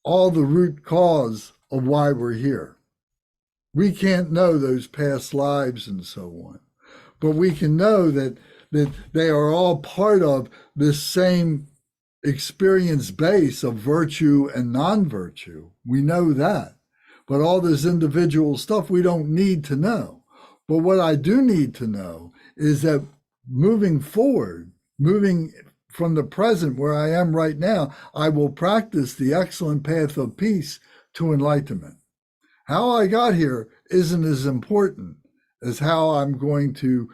all the root cause of why we're here. We can't know those past lives and so on, but we can know that they are all part of this same experience base of virtue and non-virtue. We know that. But all this individual stuff we don't need to know. But what I do need to know is that moving forward, moving from the present where I am right now, I will practice the excellent path of peace to enlightenment. How I got here isn't as important as how I'm going to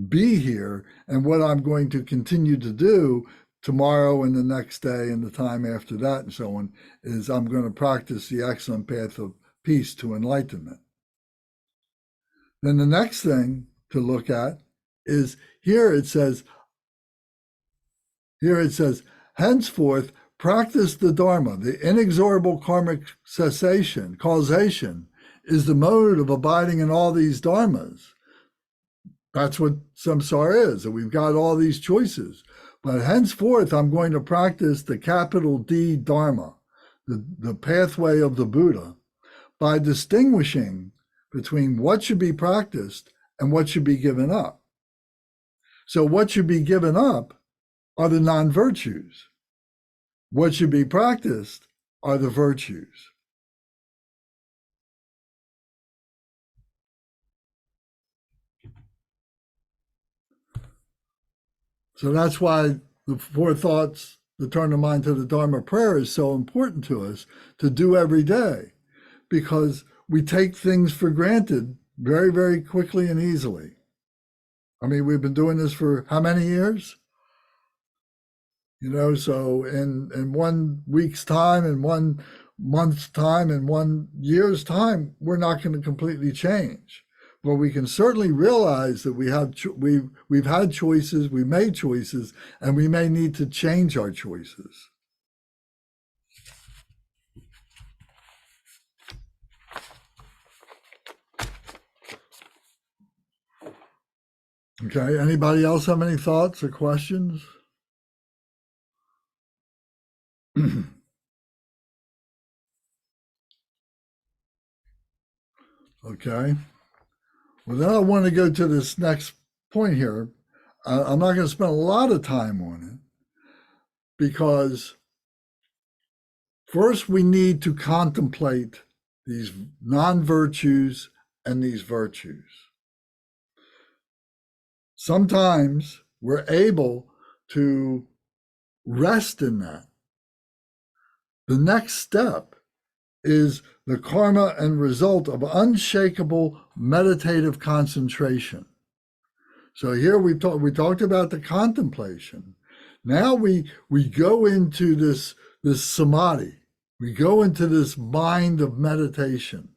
be here and what I'm going to continue to do tomorrow and the next day and the time after that and so on, is I'm going to practice the excellent path of peace to enlightenment. Then the next thing to look at is here it says, henceforth, practice the Dharma. The inexorable karmic causation is the mode of abiding in all these Dharmas. That's what samsara is, that we've got all these choices. But henceforth, I'm going to practice the capital D Dharma, the pathway of the Buddha, by distinguishing between what should be practiced and what should be given up. So what should be given up are the non-virtues. What should be practiced are the virtues. So that's why the 4 thoughts, the turn the mind to the Dharma prayer, is so important to us to do every day, because we take things for granted very, very quickly and easily. I mean, we've been doing this for how many years? So in 1 week's time, in 1 month's time, in 1 year's time, we're not going to completely change. But we can certainly realize that we've had choices, we made choices, and we may need to change our choices. Okay, anybody else have any thoughts or questions? Okay. Well, then I want to go to this next point here. I'm not going to spend a lot of time on it, because first we need to contemplate these non-virtues and these virtues. Sometimes we're able to rest in that. The next step is the karma and result of unshakable meditative concentration. So here we talked about the contemplation. Now we go into this samadhi. We go into this mind of meditation.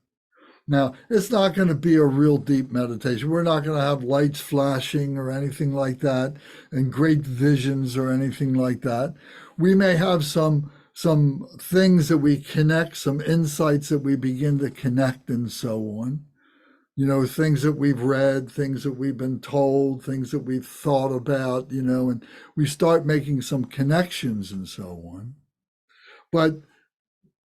Now, it's not going to be a real deep meditation. We're not going to have lights flashing or anything like that, and great visions or anything like that. We may have some things that we connect, some insights that we begin to connect and so on. Things that we've read, things that we've been told, things that we've thought about, and we start making some connections and so on. But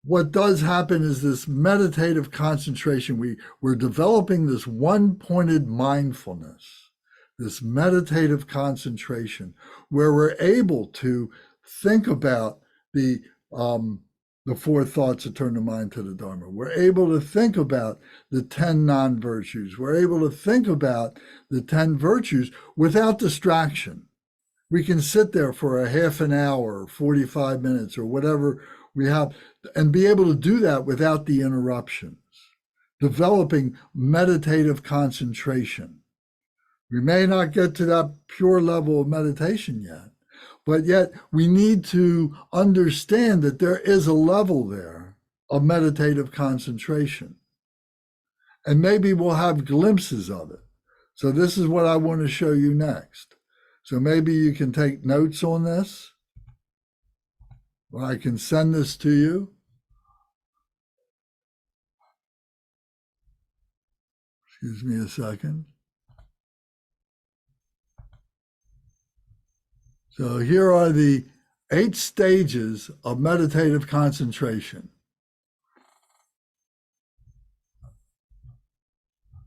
what does happen is this meditative concentration. We're developing this one-pointed mindfulness, this meditative concentration, where we're able to think about the the 4 thoughts that turn the mind to the Dharma. We're able to think about the 10 non-virtues. We're able to think about the 10 virtues without distraction. We can sit there for a half an hour, or 45 minutes, or whatever we have, and be able to do that without the interruptions, developing meditative concentration. We may not get to that pure level of meditation yet, but yet we need to understand that there is a level there of meditative concentration. And maybe we'll have glimpses of it. So this is what I want to show you next. So maybe you can take notes on this, or I can send this to you. Excuse me a second. So here are the 8 stages of meditative concentration.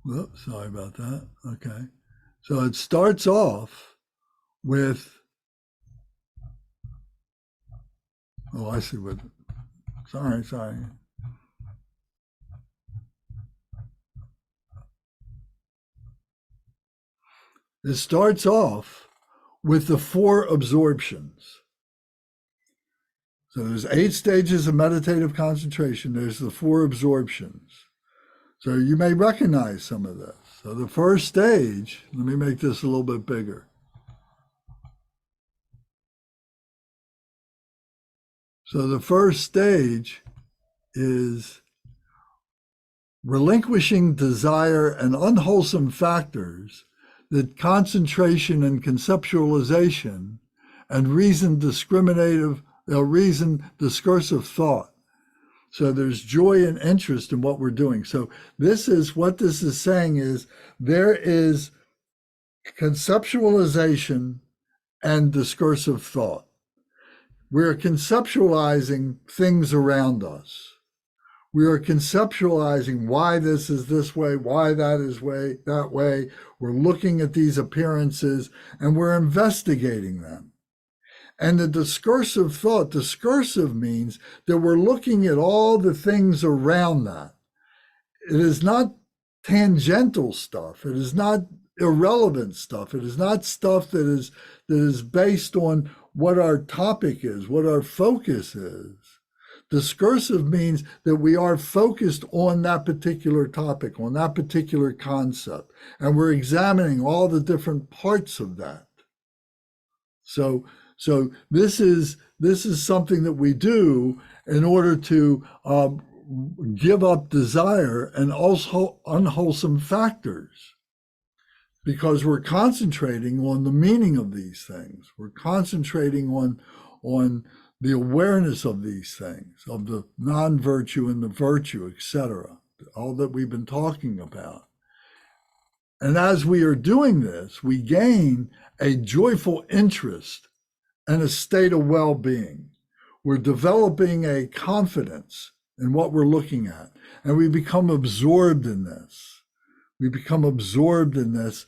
Whoops, sorry about that. Okay. So it starts off with, oh, I see what, sorry. It starts off with the 4 absorptions. So there's 8 stages of meditative concentration. There's the 4 absorptions. So you may recognize some of this. So the first stage, let me make this a little bit bigger. So the first stage is relinquishing desire and unwholesome factors that concentration and conceptualization and reasoned discriminative, reasoned discursive thought. So there's joy and interest in what we're doing. So this is what this is saying is there is conceptualization and discursive thought. We're conceptualizing things around us. We are conceptualizing why this is this way, why that is that way. We're looking at these appearances and we're investigating them. And the discursive thought, discursive means that we're looking at all the things around that. It is not tangential stuff. It is not irrelevant stuff. It is not stuff that is based on what our topic is, what our focus is. Discursive means that we are focused on that particular topic, on that particular concept, and we're examining all the different parts of that. So this is something that we do in order to give up desire and also unwholesome factors, because we're concentrating on the meaning of these things. We're concentrating on the awareness of these things, of the non-virtue and the virtue, etc., all that we've been talking about. And as we are doing this, we gain a joyful interest and a state of well-being. We're developing a confidence in what we're looking at, and we become absorbed in this. We become absorbed in this,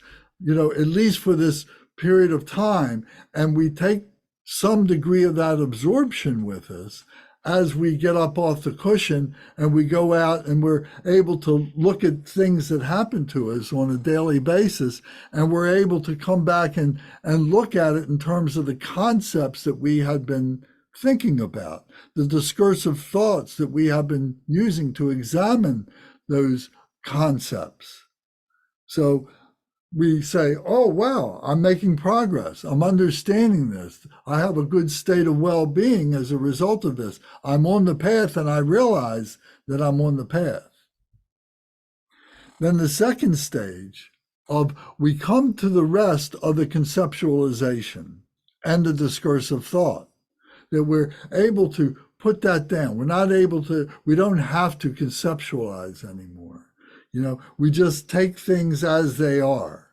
at least for this period of time, and we take some degree of that absorption with us as we get up off the cushion and we go out and we're able to look at things that happen to us on a daily basis, and we're able to come back and look at it in terms of the concepts that we had been thinking about, the discursive thoughts that we have been using to examine those concepts. So we say, oh, wow, I'm making progress. I'm understanding this. I have a good state of well-being as a result of this. I'm on the path and I realize that I'm on the path. Then the second stage we come to the rest of the conceptualization and the discursive thought, that we're able to put that down. We don't have to conceptualize anymore. We just take things as they are.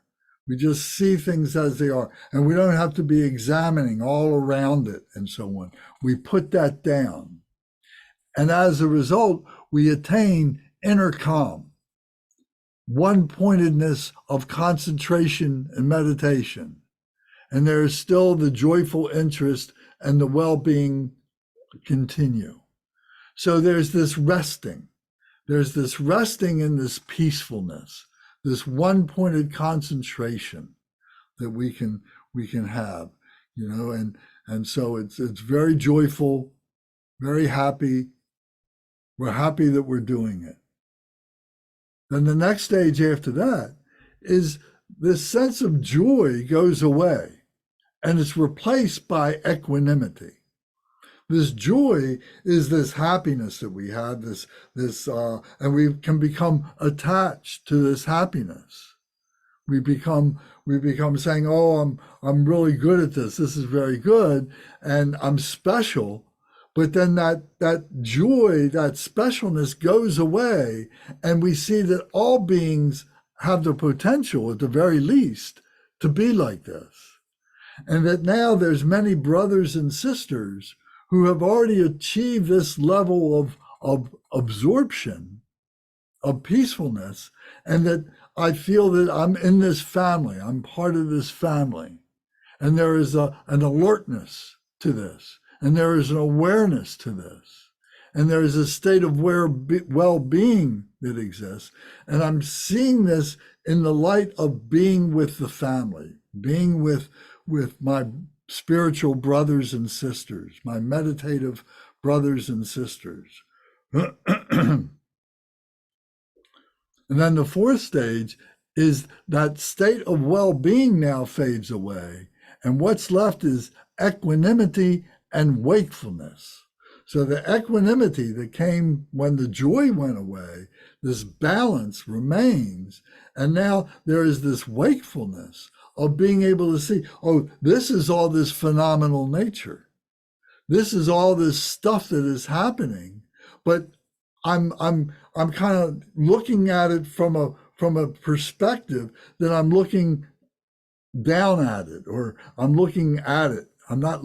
We just see things as they are. And we don't have to be examining all around it and so on. We put that down. And as a result, we attain inner calm, one-pointedness of concentration and meditation. And there is still the joyful interest and the well-being continue. So there's this resting. There's this resting in this peacefulness, this one-pointed concentration that we can have, and so it's very joyful, very happy. We're happy that we're doing it. Then the next stage after that is this sense of joy goes away and it's replaced by equanimity. This joy is this happiness that we have, and we can become attached to this happiness. We become saying, "Oh, I'm really good at this. This is very good, and I'm special." But then that joy, that specialness goes away, and we see that all beings have the potential, at the very least, to be like this. And that now there's many brothers and sisters who have already achieved this level of absorption, of peacefulness, and that I feel that I'm in this family, I'm part of this family. And there is an alertness to this, and there is an awareness to this, and there is a state of well-being that exists. And I'm seeing this in the light of being with the family, being with my spiritual brothers and sisters, my meditative brothers and sisters. And then the fourth stage is that state of well-being now fades away. And what's left is equanimity and wakefulness. So the equanimity that came when the joy went away, this balance remains. And now there is this wakefulness of being able to see, oh, this is all this phenomenal nature. This is all this stuff that is happening. But I'm kind of looking at it from a perspective that I'm looking down at it, or I'm looking at it. I'm not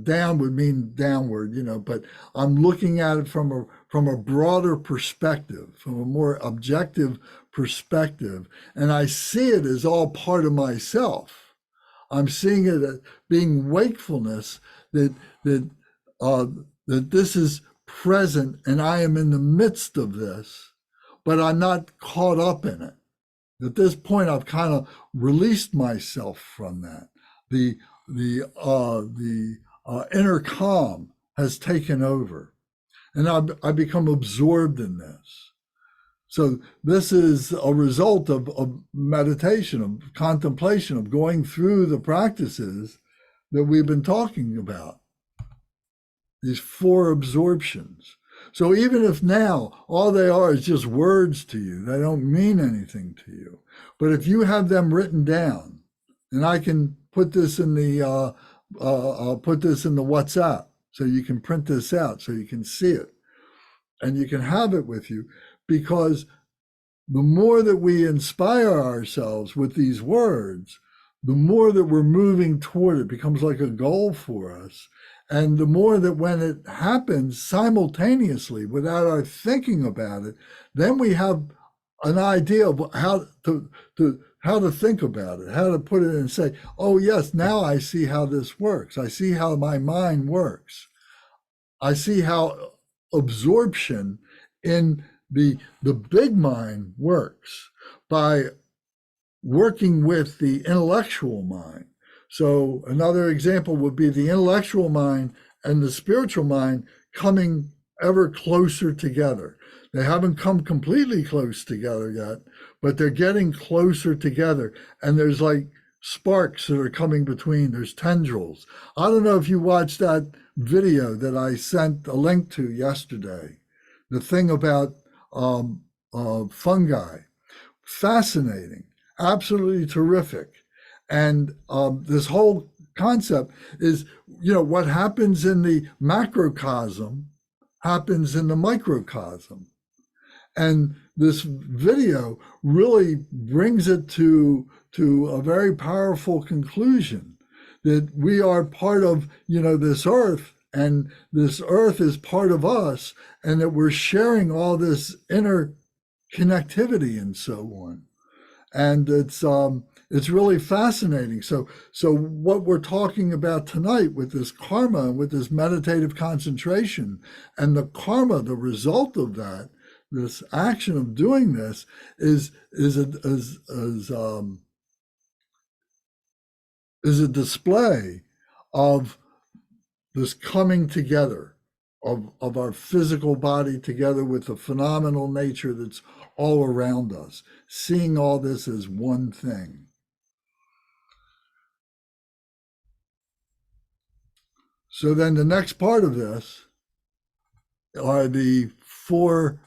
down would mean downward, but I'm looking at it from a broader perspective, from a more objective perspective. And I see it as all part of myself. I'm seeing it as being wakefulness, that this is present and I am in the midst of this, but I'm not caught up in it. At this point, I've kind of released myself from that. The inner calm has taken over, and I become absorbed in this. So this is a result of meditation, of contemplation, of going through the practices that we've been talking about, these 4 absorptions. So even if now all they are is just words to you, they don't mean anything to you. But if you have them written down, and I can put this in the I'll put this in the WhatsApp, so you can print this out, so you can see it, and you can have it with you, because the more that we inspire ourselves with these words, the more that we're moving toward it, becomes like a goal for us. And the more that when it happens simultaneously without our thinking about it, then we have an idea of how to think about it, how to put it and say, oh yes, now I see how this works. I see how my mind works. I see how absorption in the big mind works by working with the intellectual mind. So another example would be the intellectual mind and the spiritual mind coming ever closer together. They haven't come completely close together yet, but they're getting closer together. And there's like sparks that are coming between, there's tendrils. I don't know if you watched that video that I sent a link to yesterday, the thing about fungi. Fascinating, absolutely terrific. And this whole concept is, what happens in the macrocosm happens in the microcosm. And this video really brings it to a very powerful conclusion, that we are part of, this earth, and this earth is part of us, and that we're sharing all this inner connectivity and so on. And It's really fascinating. So what we're talking about tonight with this karma and with this meditative concentration and the karma, the result of that, this action of doing this is a display of this coming together of our physical body together with the phenomenal nature that's all around us, seeing all this as one thing. So then the next part of this are the four,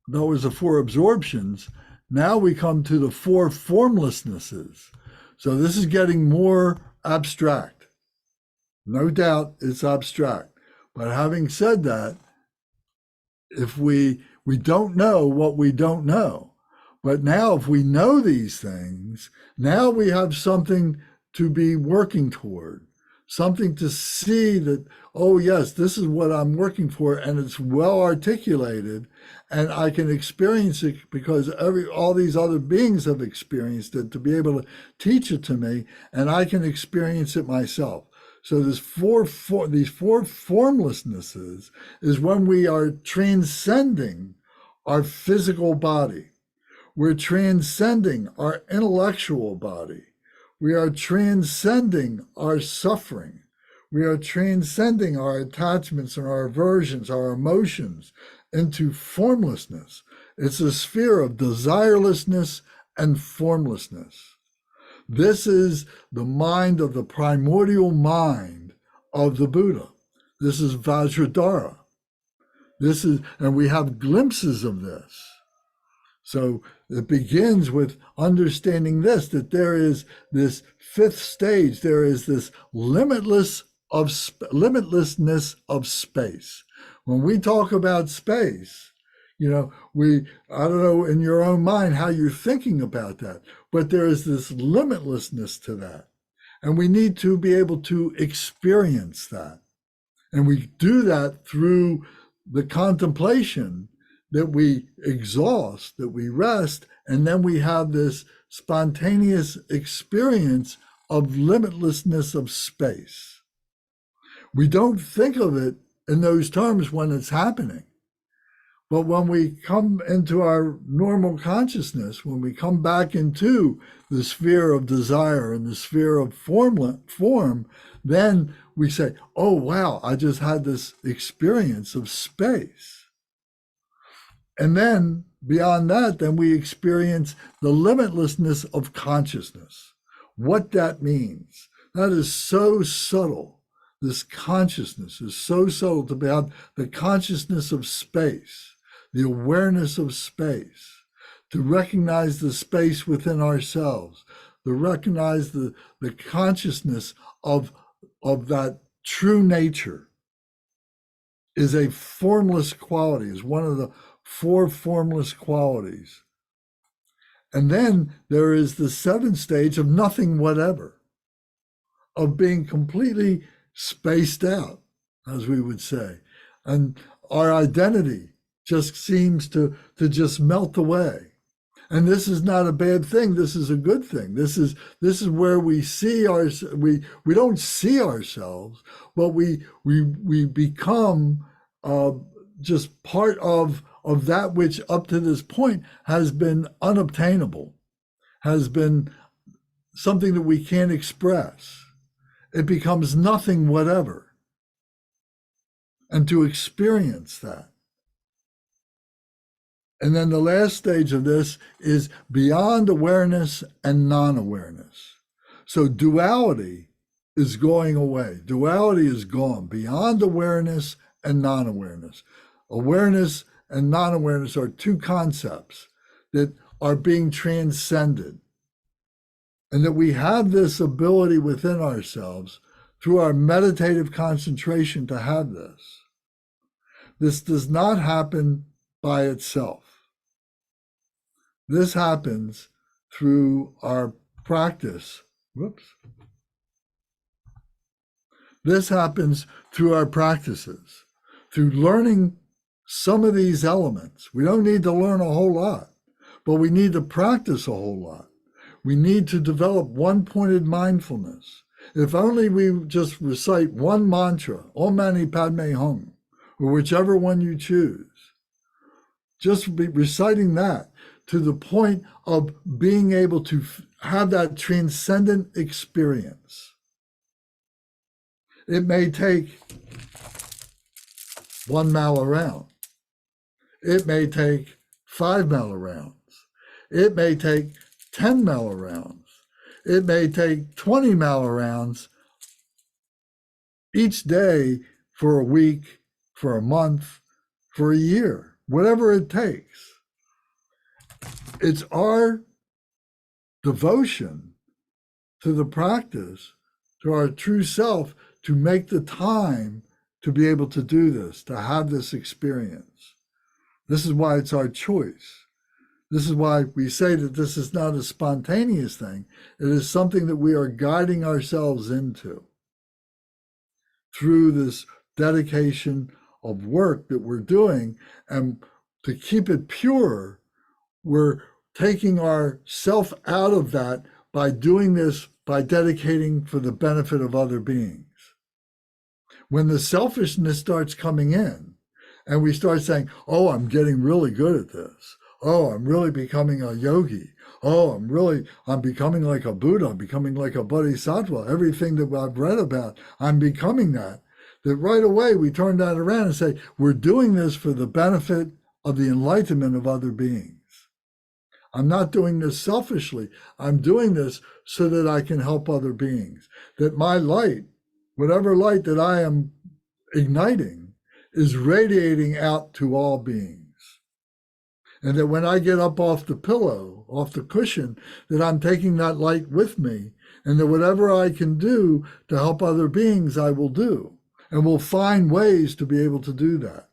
those are four absorptions. Now we come to the four formlessnesses. So this is getting more abstract. No doubt it's abstract. But having said that, if we don't know what we don't know, but now if we know these things, now we have something to be working toward, something to see that, oh yes, this is what I'm working for, and it's well articulated, and I can experience it because all these other beings have experienced it to be able to teach it to me, and I can experience it myself. So these four formlessnesses is when we are transcending our physical body. We're transcending our intellectual body. We are transcending our suffering. We are transcending our attachments and our aversions, our emotions into formlessness. It's a sphere of desirelessness and formlessness. This is the mind of the primordial mind of the Buddha. This is Vajradhara. And we have glimpses of this. So it begins with understanding this, that there is this fifth stage, there is this limitlessness of space. When we talk about space, I don't know in your own mind how you're thinking about that, but there is this limitlessness to that. And we need to be able to experience that. And we do that through the contemplation that we exhaust, that we rest, and then we have this spontaneous experience of limitlessness of space. We don't think of it in those terms when it's happening. But when we come into our normal consciousness, when we come back into the sphere of desire and the sphere of form, then we say, oh, wow, I just had this experience of space. And then beyond that, then we experience the limitlessness of consciousness. What that means, that is so subtle. This consciousness is so subtle to be out the consciousness of space, the awareness of space, to recognize the space within ourselves, to recognize the consciousness of that true nature is a formless quality, is one of the four formless qualities. And then there is the seventh stage of nothing whatever, of being completely spaced out, as we would say. And our identity just seems to just melt away. And this is not a bad thing. This is a good thing. This is where we see we don't see ourselves, but we become just part of that which up to this point has been unobtainable, has been something that we can't express. It becomes nothing whatever. And to experience that. And then the last stage of this is beyond awareness and non-awareness. So duality is going away. Duality is gone beyond awareness and non-awareness. Awareness and non-awareness are two concepts that are being transcended. And that we have this ability within ourselves through our meditative concentration to have this. This does not happen by itself. This happens through our practice. This happens through our practices, through learning some of these elements. We don't need to learn a whole lot, but we need to practice a whole lot. We need to develop one-pointed mindfulness. If only we just recite one mantra, Om Mani Padme Hum, or whichever one you choose, just be reciting that to the point of being able to have that transcendent experience. It may take 1 mile around. It may take 5 mile rounds. It may take 10 mile rounds. It may take 20 mile rounds each day for a week, for a month, for a year, whatever it takes. It's our devotion to the practice, to our true self, to make the time to be able to do this, to have this experience. This is why it's our choice. This is why we say that this is not a spontaneous thing. It is something that we are guiding ourselves into through this dedication of work that we're doing. And to keep it pure, we're taking ourself out of that by doing this, by dedicating for the benefit of other beings. When the selfishness starts coming in and we start saying, oh, I'm getting really good at this. Oh, I'm really becoming a yogi. Oh, I'm becoming like a Buddha, I'm becoming like a Bodhisattva. Everything that I've read about, I'm becoming that. That right away we turn that around and say, we're doing this for the benefit of the enlightenment of other beings. I'm not doing this selfishly. I'm doing this so that I can help other beings. That my light, whatever light that I am igniting, is radiating out to all beings. And that when I get up off the pillow, off the cushion, that I'm taking that light with me, and that whatever I can do to help other beings, I will do. And we'll find ways to be able to do that.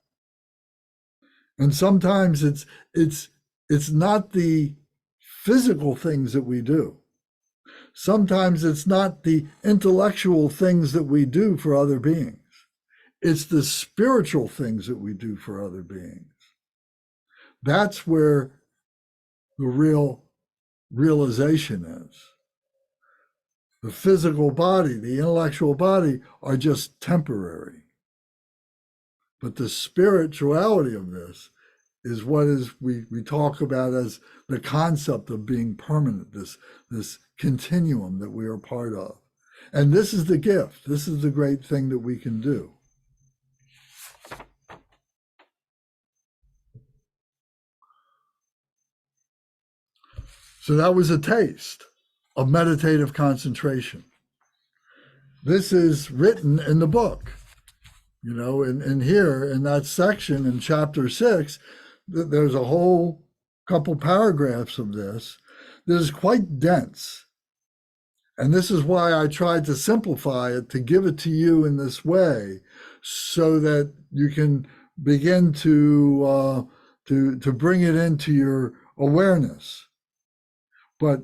And sometimes it's not the physical things that we do. Sometimes it's not the intellectual things that we do for other beings. It's the spiritual things that we do for other beings. That's where the real realization is. The physical body, the intellectual body are just temporary. But the spirituality of this is what we talk about as the concept of being permanent, this continuum that we are part of. And this is the gift. This is the great thing that we can do. So that was a taste of meditative concentration. This is written in the book. You know, in here, in that section, in chapter 6, there's a whole couple paragraphs of this that is quite dense. And this is why I tried to simplify it, to give it to you in this way, so that you can begin to bring it into your awareness. But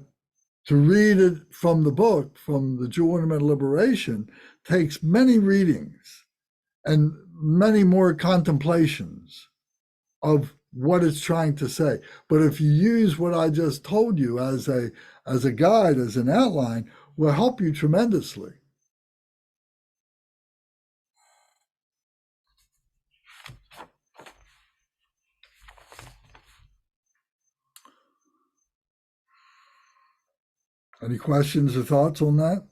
to read it from the book, from the Jewel Ornament of Liberation, takes many readings and many more contemplations of what it's trying to say. But if you use what I just told you as a guide, as an outline, will help you tremendously. Any questions or thoughts on that?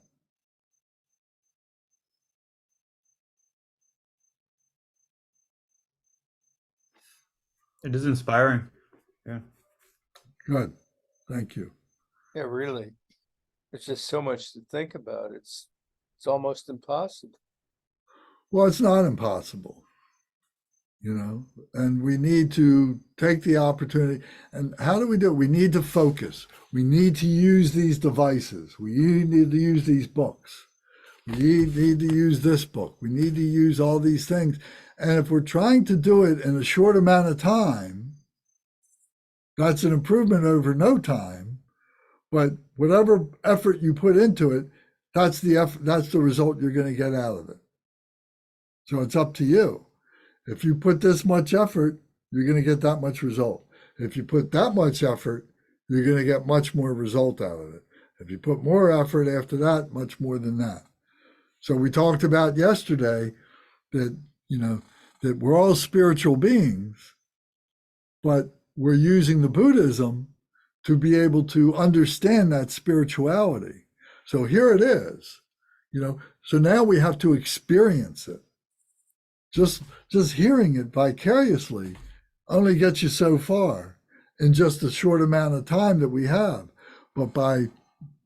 It is inspiring. Yeah. Good. Thank you. Yeah, really. There's just so much to think about. It's almost impossible. Well, it's not impossible, you know, and we need to take the opportunity. And how do we do it? We need to focus. We need to use these devices. We need to use these books. We need to use this book. We need to use all these things. And if we're trying to do it in a short amount of time, that's an improvement over no time. But whatever effort you put into it, that's the result you're going to get out of it. So it's up to you. If you put this much effort, you're going to get that much result. If you put that much effort, you're going to get much more result out of it. If you put more effort after that, much more than that. So we talked about yesterday that, that we're all spiritual beings, but we're using the Buddhism to be able to understand that spirituality. So here it is, so now we have to experience it. Just hearing it vicariously only gets you so far in just a short amount of time that we have. But by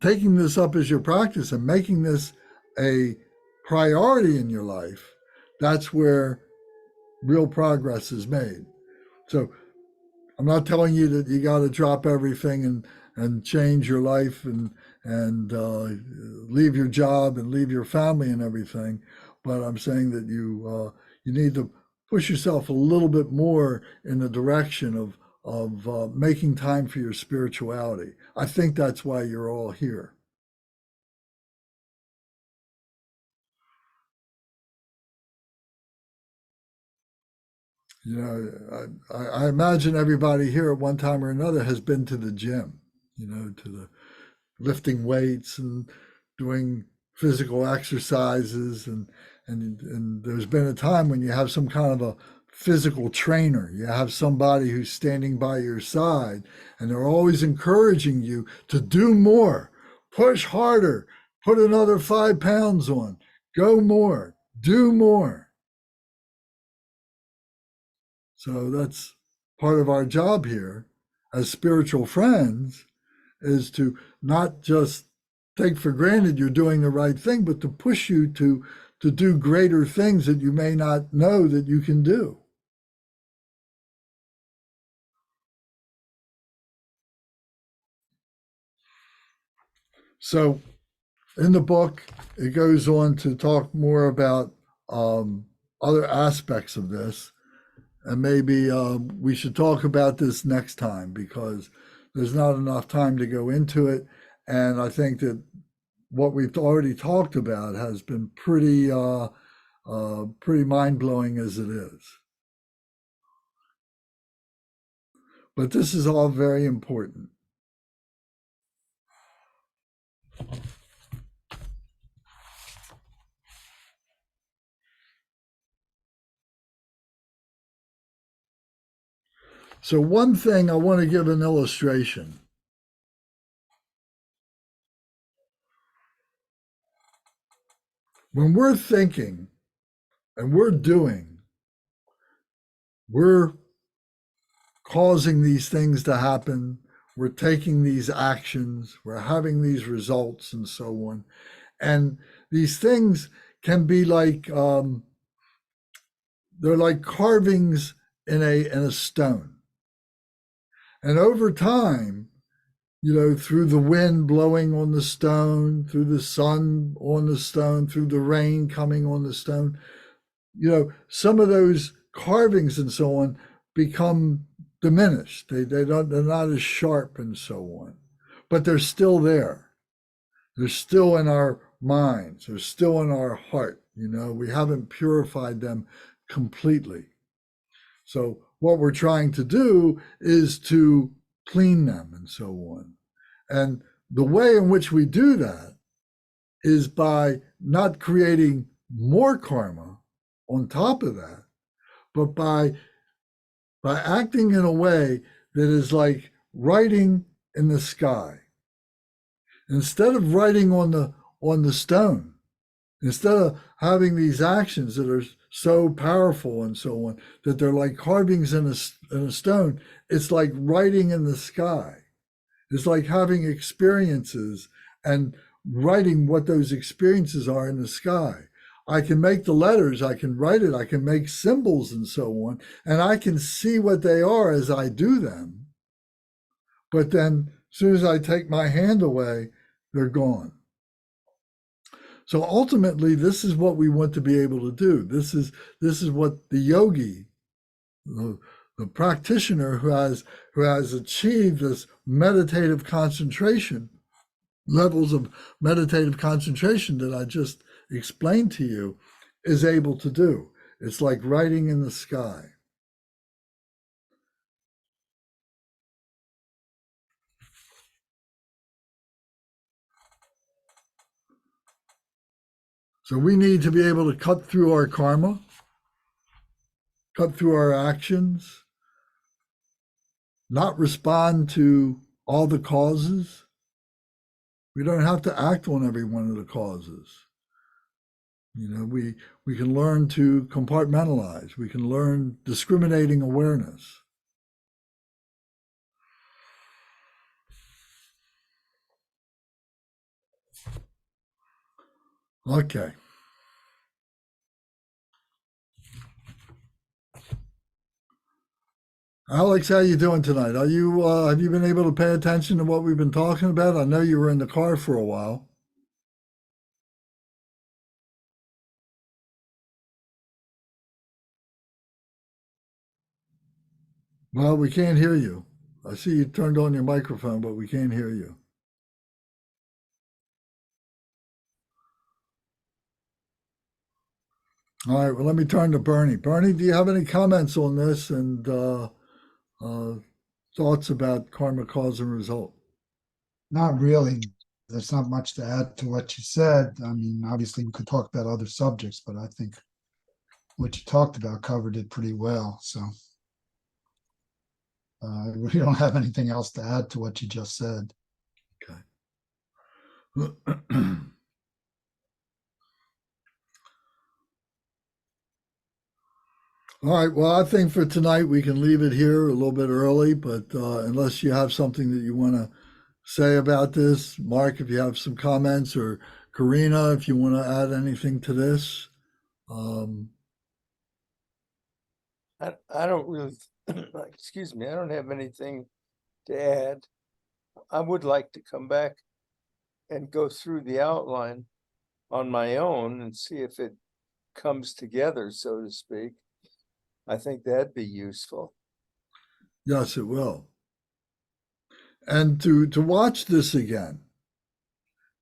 taking this up as your practice and making this a priority in your life, that's where real progress is made. So I'm not telling you that you got to drop everything and change your life and leave your job and leave your family and everything, but I'm saying that you need to push yourself a little bit more in the direction of making time for your spirituality. I think that's why you're all here. I imagine everybody here at one time or another has been to the gym, to the lifting weights and doing physical exercises. And there's been a time when you have some kind of a physical trainer. You have somebody who's standing by your side, and they're always encouraging you to do more, push harder, put another 5 pounds on, go more, do more. So that's part of our job here as spiritual friends, is to not just take for granted you're doing the right thing, but to push you to do greater things that you may not know that you can do. So in the book, it goes on to talk more about other aspects of this. And maybe we should talk about this next time, because there's not enough time to go into it. And I think that what we've already talked about has been pretty mind-blowing as it is. But this is all very important. So one thing, I want to give an illustration. When we're thinking and we're doing, we're causing these things to happen, we're taking these actions, we're having these results and so on. And these things can be like, they're like carvings in a stone. And over time, through the wind blowing on the stone, through the sun on the stone, through the rain coming on the stone, some of those carvings and so on become diminished. They're not as sharp and so on, but they're still there. They're still in our minds. They're still in our heart. We haven't purified them completely. So what we're trying to do is to clean them and so on. And the way in which we do that is by not creating more karma on top of that, but by acting in a way that is like writing in the sky. Instead of writing on the stone, instead of having these actions that are so powerful and so on, that they're like carvings in a stone, it's like writing in the sky. It's like having experiences and writing what those experiences are in the sky. I can make the letters, I can write it, I can make symbols and so on, and I can see what they are as I do them. But then as soon as I take my hand away, they're gone. So ultimately, this is what we want to be able to do. This is what the yogi, the practitioner who has achieved this meditative concentration, levels of meditative concentration that I just explained to you, is able to do, It's like writing in the sky. So we need to be able to cut through our karma, cut through our actions, not respond to all the causes. We don't have to act on every one of the causes. You know, we can learn to compartmentalize. We can learn discriminating awareness. Okay. Alex, how you doing tonight? Are you have you been able to pay attention to what we've been talking about? I know you were in the car for a while. Well, we can't hear you. I see you turned on your microphone, but we can't hear you. All right, well, let me turn to Bernie. Bernie, do you have any comments on this and thoughts about karma, cause, and result? Not really. There's not much to add to what you said. I mean, obviously we could talk about other subjects, but I think what you talked about covered it pretty well. So we don't have anything else to add to what you just said. Okay. All right, well, I think for tonight we can leave it here a little bit early, but unless you have something that you want to say about this, Mark, if you have some comments, or Karina, if you want to add anything to this. I don't really, excuse me, I don't have anything to add. I would like to come back and go through the outline on my own and see if it comes together, so to speak. I think that'd be useful. Yes, it will. And to watch this again,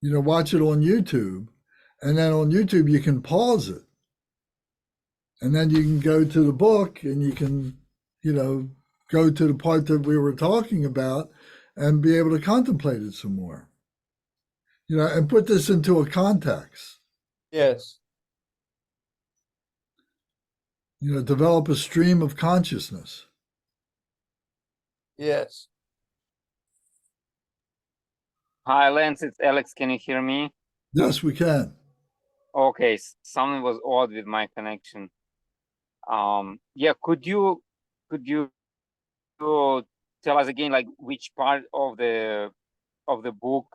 you know, watch it on YouTube, and then on YouTube you can pause it, and then you can go to the book and you can, you know, go to the part that we were talking about and be able to contemplate it some more, you know, and put this into a context. Yes, You know, develop a stream of consciousness. yes. Hi, Lance, it's Alex. Can you hear me? Yes, we can. Okay, something was odd with my connection. Yeah, could you tell us again, like, which part of the book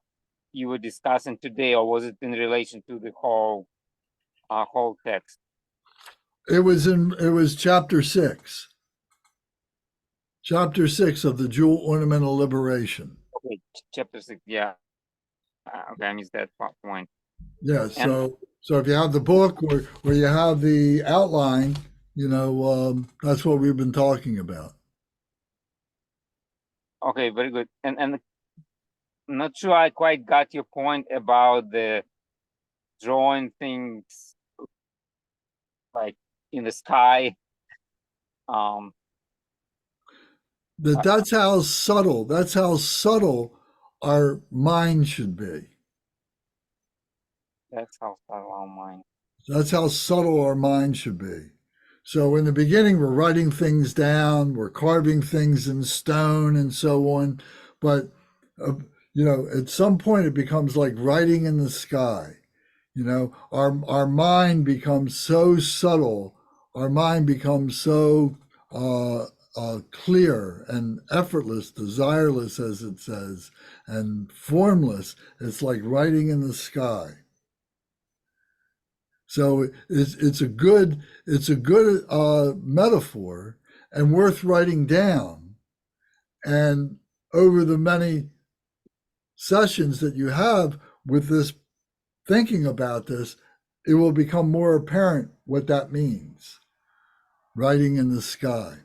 you were discussing today, or was it in relation to the whole text? It was chapter 6. Chapter 6 of the Jewel Ornamental Liberation. Okay, chapter 6. Yeah. Okay, I missed that point. Yeah, so if you have the book or you have the outline, you know, that's what we've been talking about. Okay, very good. And I'm not sure I quite got your point about the drawing things like in the sky. That's how subtle our mind should be. That's how our mind. That's how subtle our mind should be. So in the beginning, we're writing things down, we're carving things in stone and so on. But, you know, at some point it becomes like writing in the sky. You know, our mind becomes so subtle, our mind becomes so clear and effortless, desireless, as it says, and formless. It's like writing in the sky. So it's a good metaphor and worth writing down. And over the many sessions that you have with this, thinking about this, it will become more apparent what that means. Writing in the sky.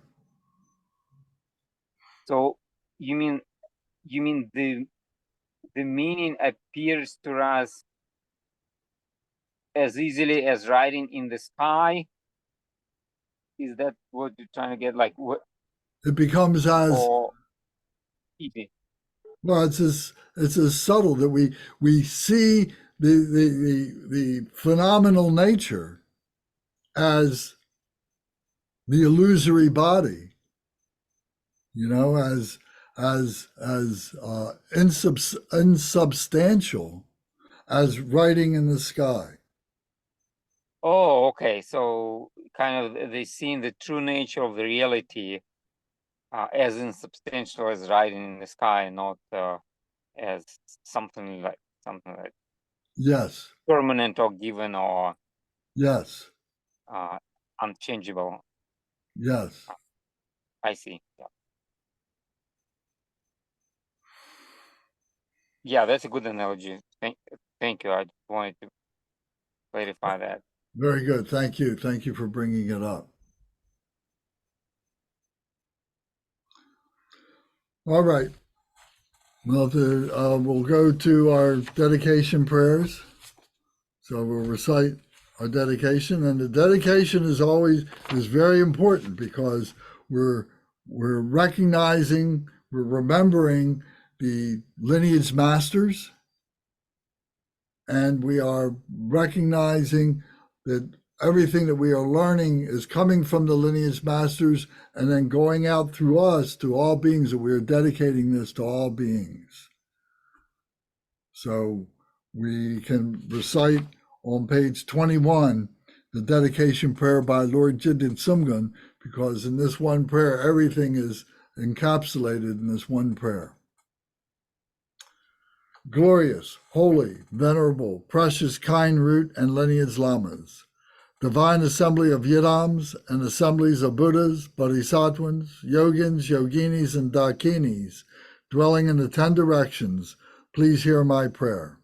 So you mean the meaning appears to us as easily as writing in the sky, Is that what you're trying to get? Like what? It becomes as Or easy? well. It's as subtle that we see the phenomenal nature as the illusory body, as insubstantial as writing in the sky. Oh, okay. So kind of they seeing the true nature of the reality as insubstantial as writing in the sky, not as something like Yes, permanent or given or yes, unchangeable. yes. I see. Yeah. Yeah, that's a good analogy. Thank you. I just wanted to clarify that. Very good. Thank you. Thank you for bringing it up. All right. Well, we'll go to our dedication prayers. So we'll recite our dedication, and the dedication is very important because we're recognizing, we're remembering the lineage masters, and we are recognizing that everything that we are learning is coming from the lineage masters and then going out through us to all beings, that we are dedicating this to all beings. So we can recite on page 21 the dedication prayer by Lord Jidin Sumgun, because in this one prayer, everything is encapsulated in this one prayer. Glorious, holy, venerable, precious, kind root and lineage lamas, divine assembly of yidams and assemblies of Buddhas, Bodhisattvas, yogins, yoginis, and dakinis, dwelling in the 10 directions, please hear my prayer.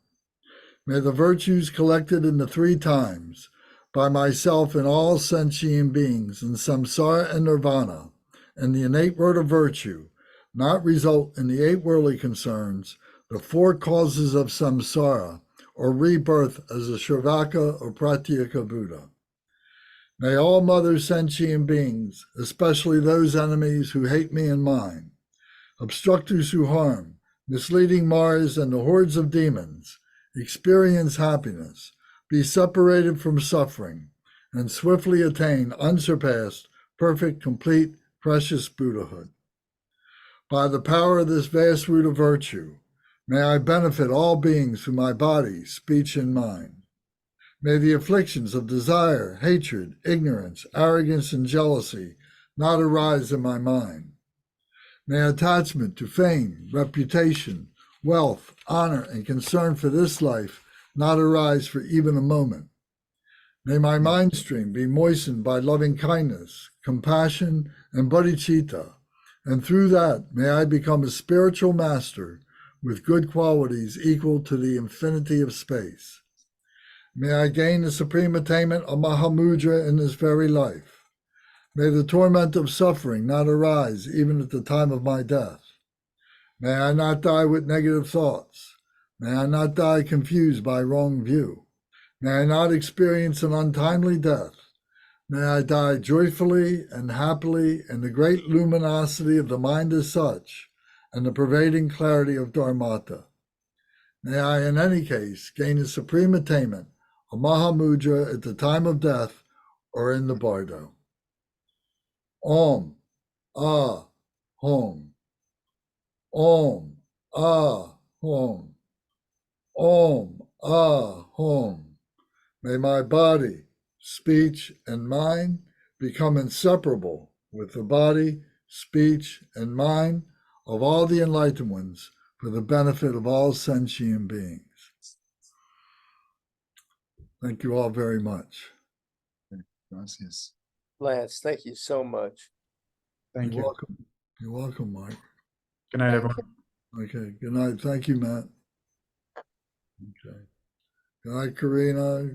May the virtues collected in the 3 times, by myself and all sentient beings in samsara and nirvana, and the innate word of virtue, not result in the 8 worldly concerns, the 4 causes of samsara, or rebirth as a Shravaka or Pratyeka Buddha. May all mother sentient beings, especially those enemies who hate me and mine, obstructors who harm, misleading Mars and the hordes of demons, experience happiness, be separated from suffering, and swiftly attain unsurpassed, perfect, complete, precious Buddhahood. By the power of this vast root of virtue, may I benefit all beings through my body, speech, and mind. May the afflictions of desire, hatred, ignorance, arrogance, and jealousy not arise in my mind. May attachment to fame, reputation, wealth, honor, and concern for this life not arise for even a moment. May my mind stream be moistened by loving kindness, compassion, and bodhicitta, and through that may I become a spiritual master with good qualities equal to the infinity of space. May I gain the supreme attainment of Mahamudra in this very life. May the torment of suffering not arise even at the time of my death. May I not die with negative thoughts. May I not die confused by wrong view. May I not experience an untimely death. May I die joyfully and happily in the great luminosity of the mind as such and the pervading clarity of Dharmata. May I, in any case, gain the supreme attainment of Mahamudra at the time of death or in the bardo. Om, Ah, Hom. Om, Ah, Hom. Om, Ah, Hom. May my body, speech, and mind become inseparable with the body, speech, and mind of all the enlightened ones for the benefit of all sentient beings. Thank you all very much. Gracias. Lance, thank you so much. Thank You're you. welcome. You're welcome, Mike. Good night, Thank everyone. Okay, good night. Thank you, Matt. Okay. Good night, Karina.